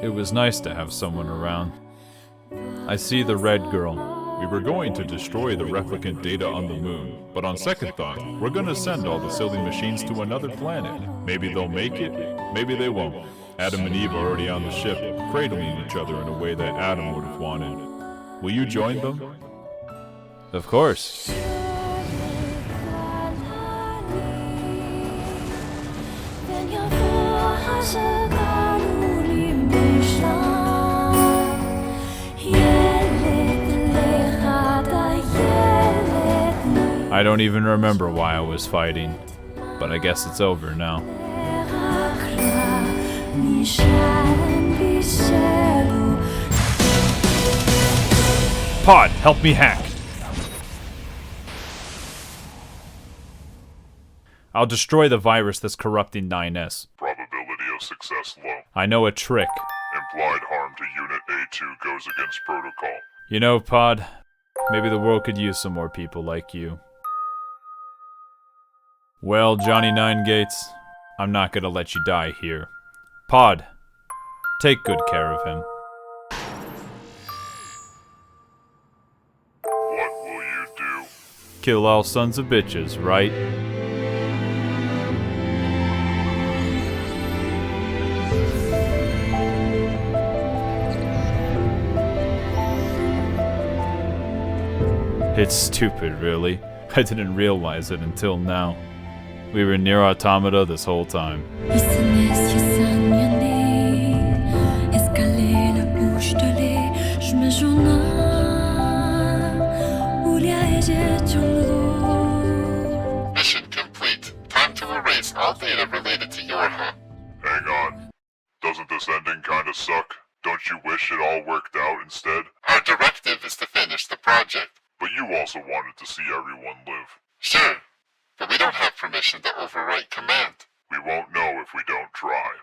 it was nice to have someone around. I see the red girl. We were going to destroy the replicant data on the moon, but on second thought, we're gonna send all the silly machines to another planet. Maybe they'll make it, maybe they won't. Adam and Eve are already on the ship, cradling each other in a way that Adam would have wanted. Will you join them? Of course. I don't even remember why I was fighting, but I guess it's over now. Pod, help me hack! I'll destroy the virus that's corrupting 9S. Probability of success low. I know a trick. Implied harm to Unit A2 goes against protocol. You know, Pod, maybe the world could use some more people like you. Well, Johnny Nine Gates, I'm not gonna let you die here. Pod, take good care of him. What will you do? Kill all sons of bitches, right? It's stupid, really. I didn't realize it until now. We were NieR Automata this whole time. Mission complete. Time to erase all data related to your hub. Hang on. Doesn't this ending kinda suck? Don't you wish it all worked out instead? Our directive is to finish the project. But you also wanted to see everyone live. Sure, but we don't have permission to overwrite command. We won't know if we don't try.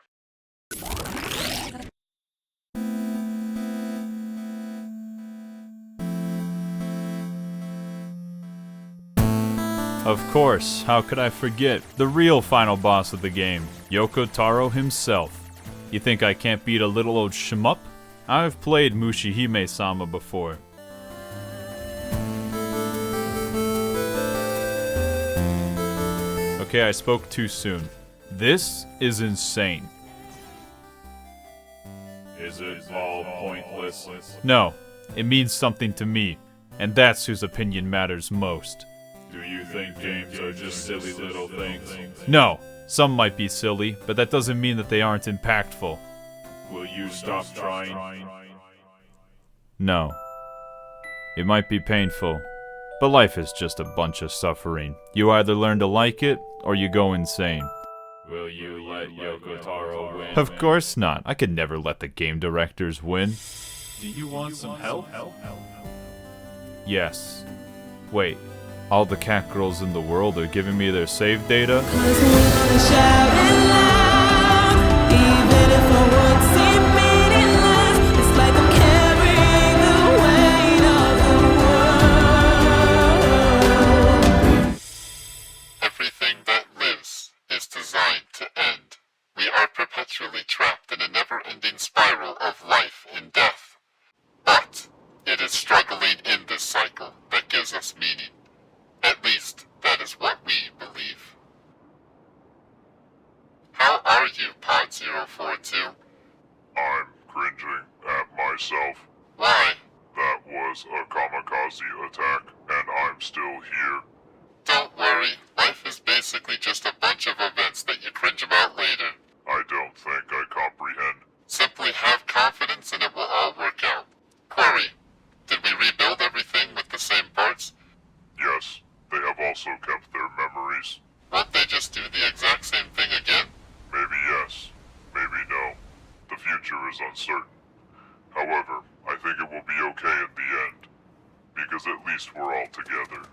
Of course, how could I forget? The real final boss of the game, Yoko Taro himself. You think I can't beat a little old shmup? I've played Mushihime-sama before. Okay, I spoke too soon. This is insane. Is it all pointless? No, it means something to me, and that's whose opinion matters most. Do you think games are just silly little things? No, some might be silly, but that doesn't mean that they aren't impactful. Will you stop trying? No. It might be painful, but life is just a bunch of suffering. You either learn to like it, or you go insane. Will you let Yoko Taro win? Of course not. I could never let the game directors win. Do you want some help? Yes. Wait, all the cat girls in the world are giving me their save data? Everything that lives is designed to end. We are perpetually trapped in a never-ending spiral of life and death. But it is struggling in this cycle that gives us meaning. At least, that is what we believe. How are you, Pod 042? I'm cringing at myself. Why? That was a kamikaze attack, and I'm still here. Don't worry, life is basically just a bunch of events that you cringe about later. I don't think I comprehend. Simply have confidence and it will all work out. Query, did we rebuild everything with the same parts? Yes, they have also kept their memories. Won't they just do the exact same thing again? Maybe yes, maybe no. The future is uncertain. However, I think it will be okay in the end, because at least we're all together.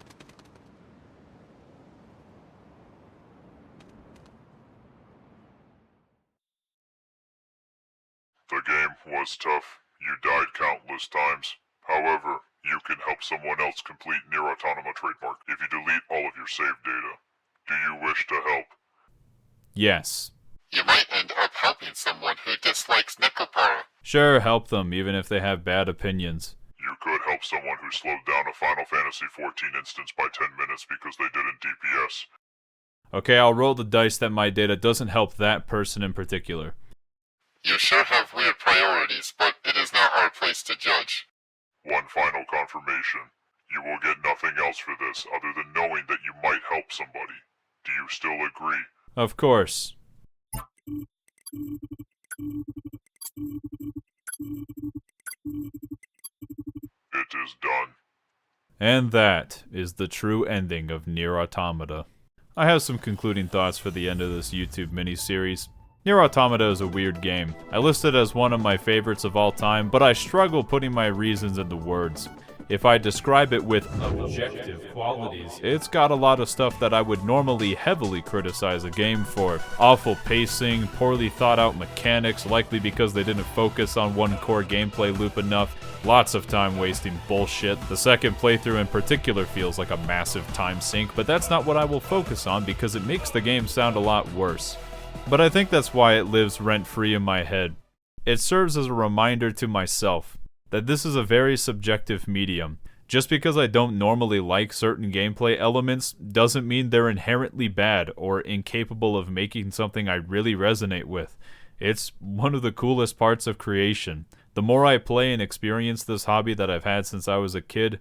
The game was tough. You died countless times. However, you can help someone else complete NieR Automata trademark if you delete all of your save data. Do you wish to help? Yes. You might end up helping someone who dislikes Nickelpara. Sure, help them, even if they have bad opinions. You could help someone who slowed down a Final Fantasy XIV instance by 10 minutes because they didn't DPS. Okay, I'll roll the dice that my data doesn't help that person in particular. You sure have weird priorities, but it is not our place to judge. One final confirmation. You will get nothing else for this other than knowing that you might help somebody. Do you still agree? Of course. It is done. And that is the true ending of NieR Automata. I have some concluding thoughts for the end of this YouTube miniseries. NieR Automata is a weird game. I list it as one of my favorites of all time, but I struggle putting my reasons into words. If I describe it with objective qualities, it's got a lot of stuff that I would normally heavily criticize a game for. Awful pacing, poorly thought out mechanics, likely because they didn't focus on one core gameplay loop enough, lots of time wasting bullshit. The second playthrough in particular feels like a massive time sink, but that's not what I will focus on because it makes the game sound a lot worse. But I think that's why it lives rent-free in my head. It serves as a reminder to myself that this is a very subjective medium. Just because I don't normally like certain gameplay elements doesn't mean they're inherently bad or incapable of making something I really resonate with. It's one of the coolest parts of creation. The more I play and experience this hobby that I've had since I was a kid,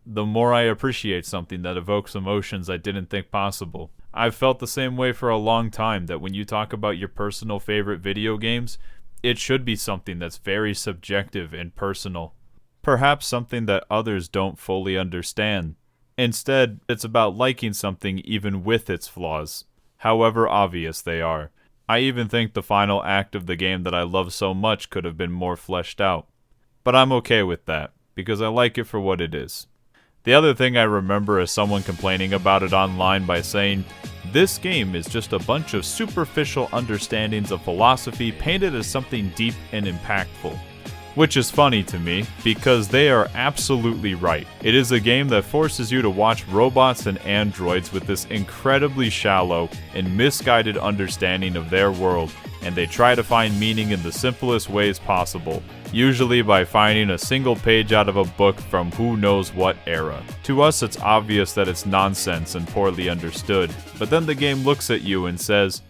the more I appreciate something that evokes emotions I didn't think possible. I've felt the same way for a long time, that when you talk about your personal favorite video games, it should be something that's very subjective and personal. Perhaps something that others don't fully understand. Instead, it's about liking something even with its flaws, however obvious they are. I even think the final act of the game that I love so much could have been more fleshed out. But I'm okay with that, because I like it for what it is. The other thing I remember is someone complaining about it online by saying, "This game is just a bunch of superficial understandings of philosophy painted as something deep and impactful." Which is funny to me, because they are absolutely right. It is a game that forces you to watch robots and androids with this incredibly shallow and misguided understanding of their world, and they try to find meaning in the simplest ways possible, usually by finding a single page out of a book from who knows what era. To us, it's obvious that it's nonsense and poorly understood, but then the game looks at you and says,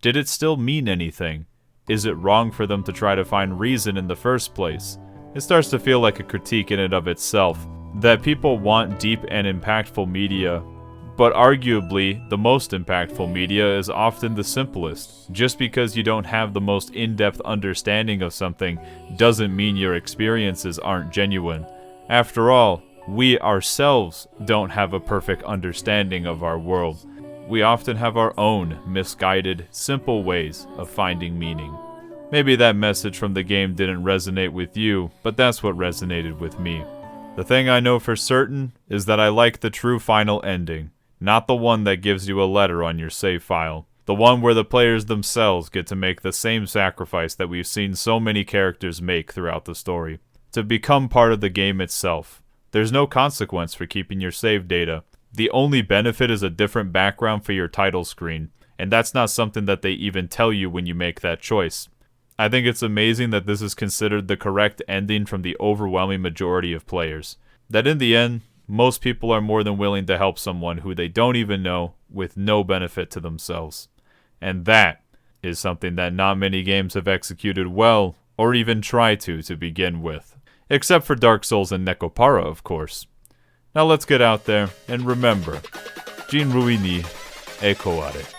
did it still mean anything? Is it wrong for them to try to find reason in the first place? It starts to feel like a critique in and of itself, that people want deep and impactful media, but arguably, the most impactful media is often the simplest. Just because you don't have the most in-depth understanding of something doesn't mean your experiences aren't genuine. After all, we ourselves don't have a perfect understanding of our world. We often have our own misguided, simple ways of finding meaning. Maybe that message from the game didn't resonate with you, but that's what resonated with me. The thing I know for certain is that I like the true final ending, not the one that gives you a letter on your save file. The one where the players themselves get to make the same sacrifice that we've seen so many characters make throughout the story, to become part of the game itself. There's no consequence for keeping your save data. The only benefit is a different background for your title screen, and that's not something that they even tell you when you make that choice. I think it's amazing that this is considered the correct ending from the overwhelming majority of players. That in the end, most people are more than willing to help someone who they don't even know with no benefit to themselves. And that is something that not many games have executed well, or even try to begin with. Except for Dark Souls and Nekopara, of course. Now let's get out there and remember, Jinrui ni Ekoare.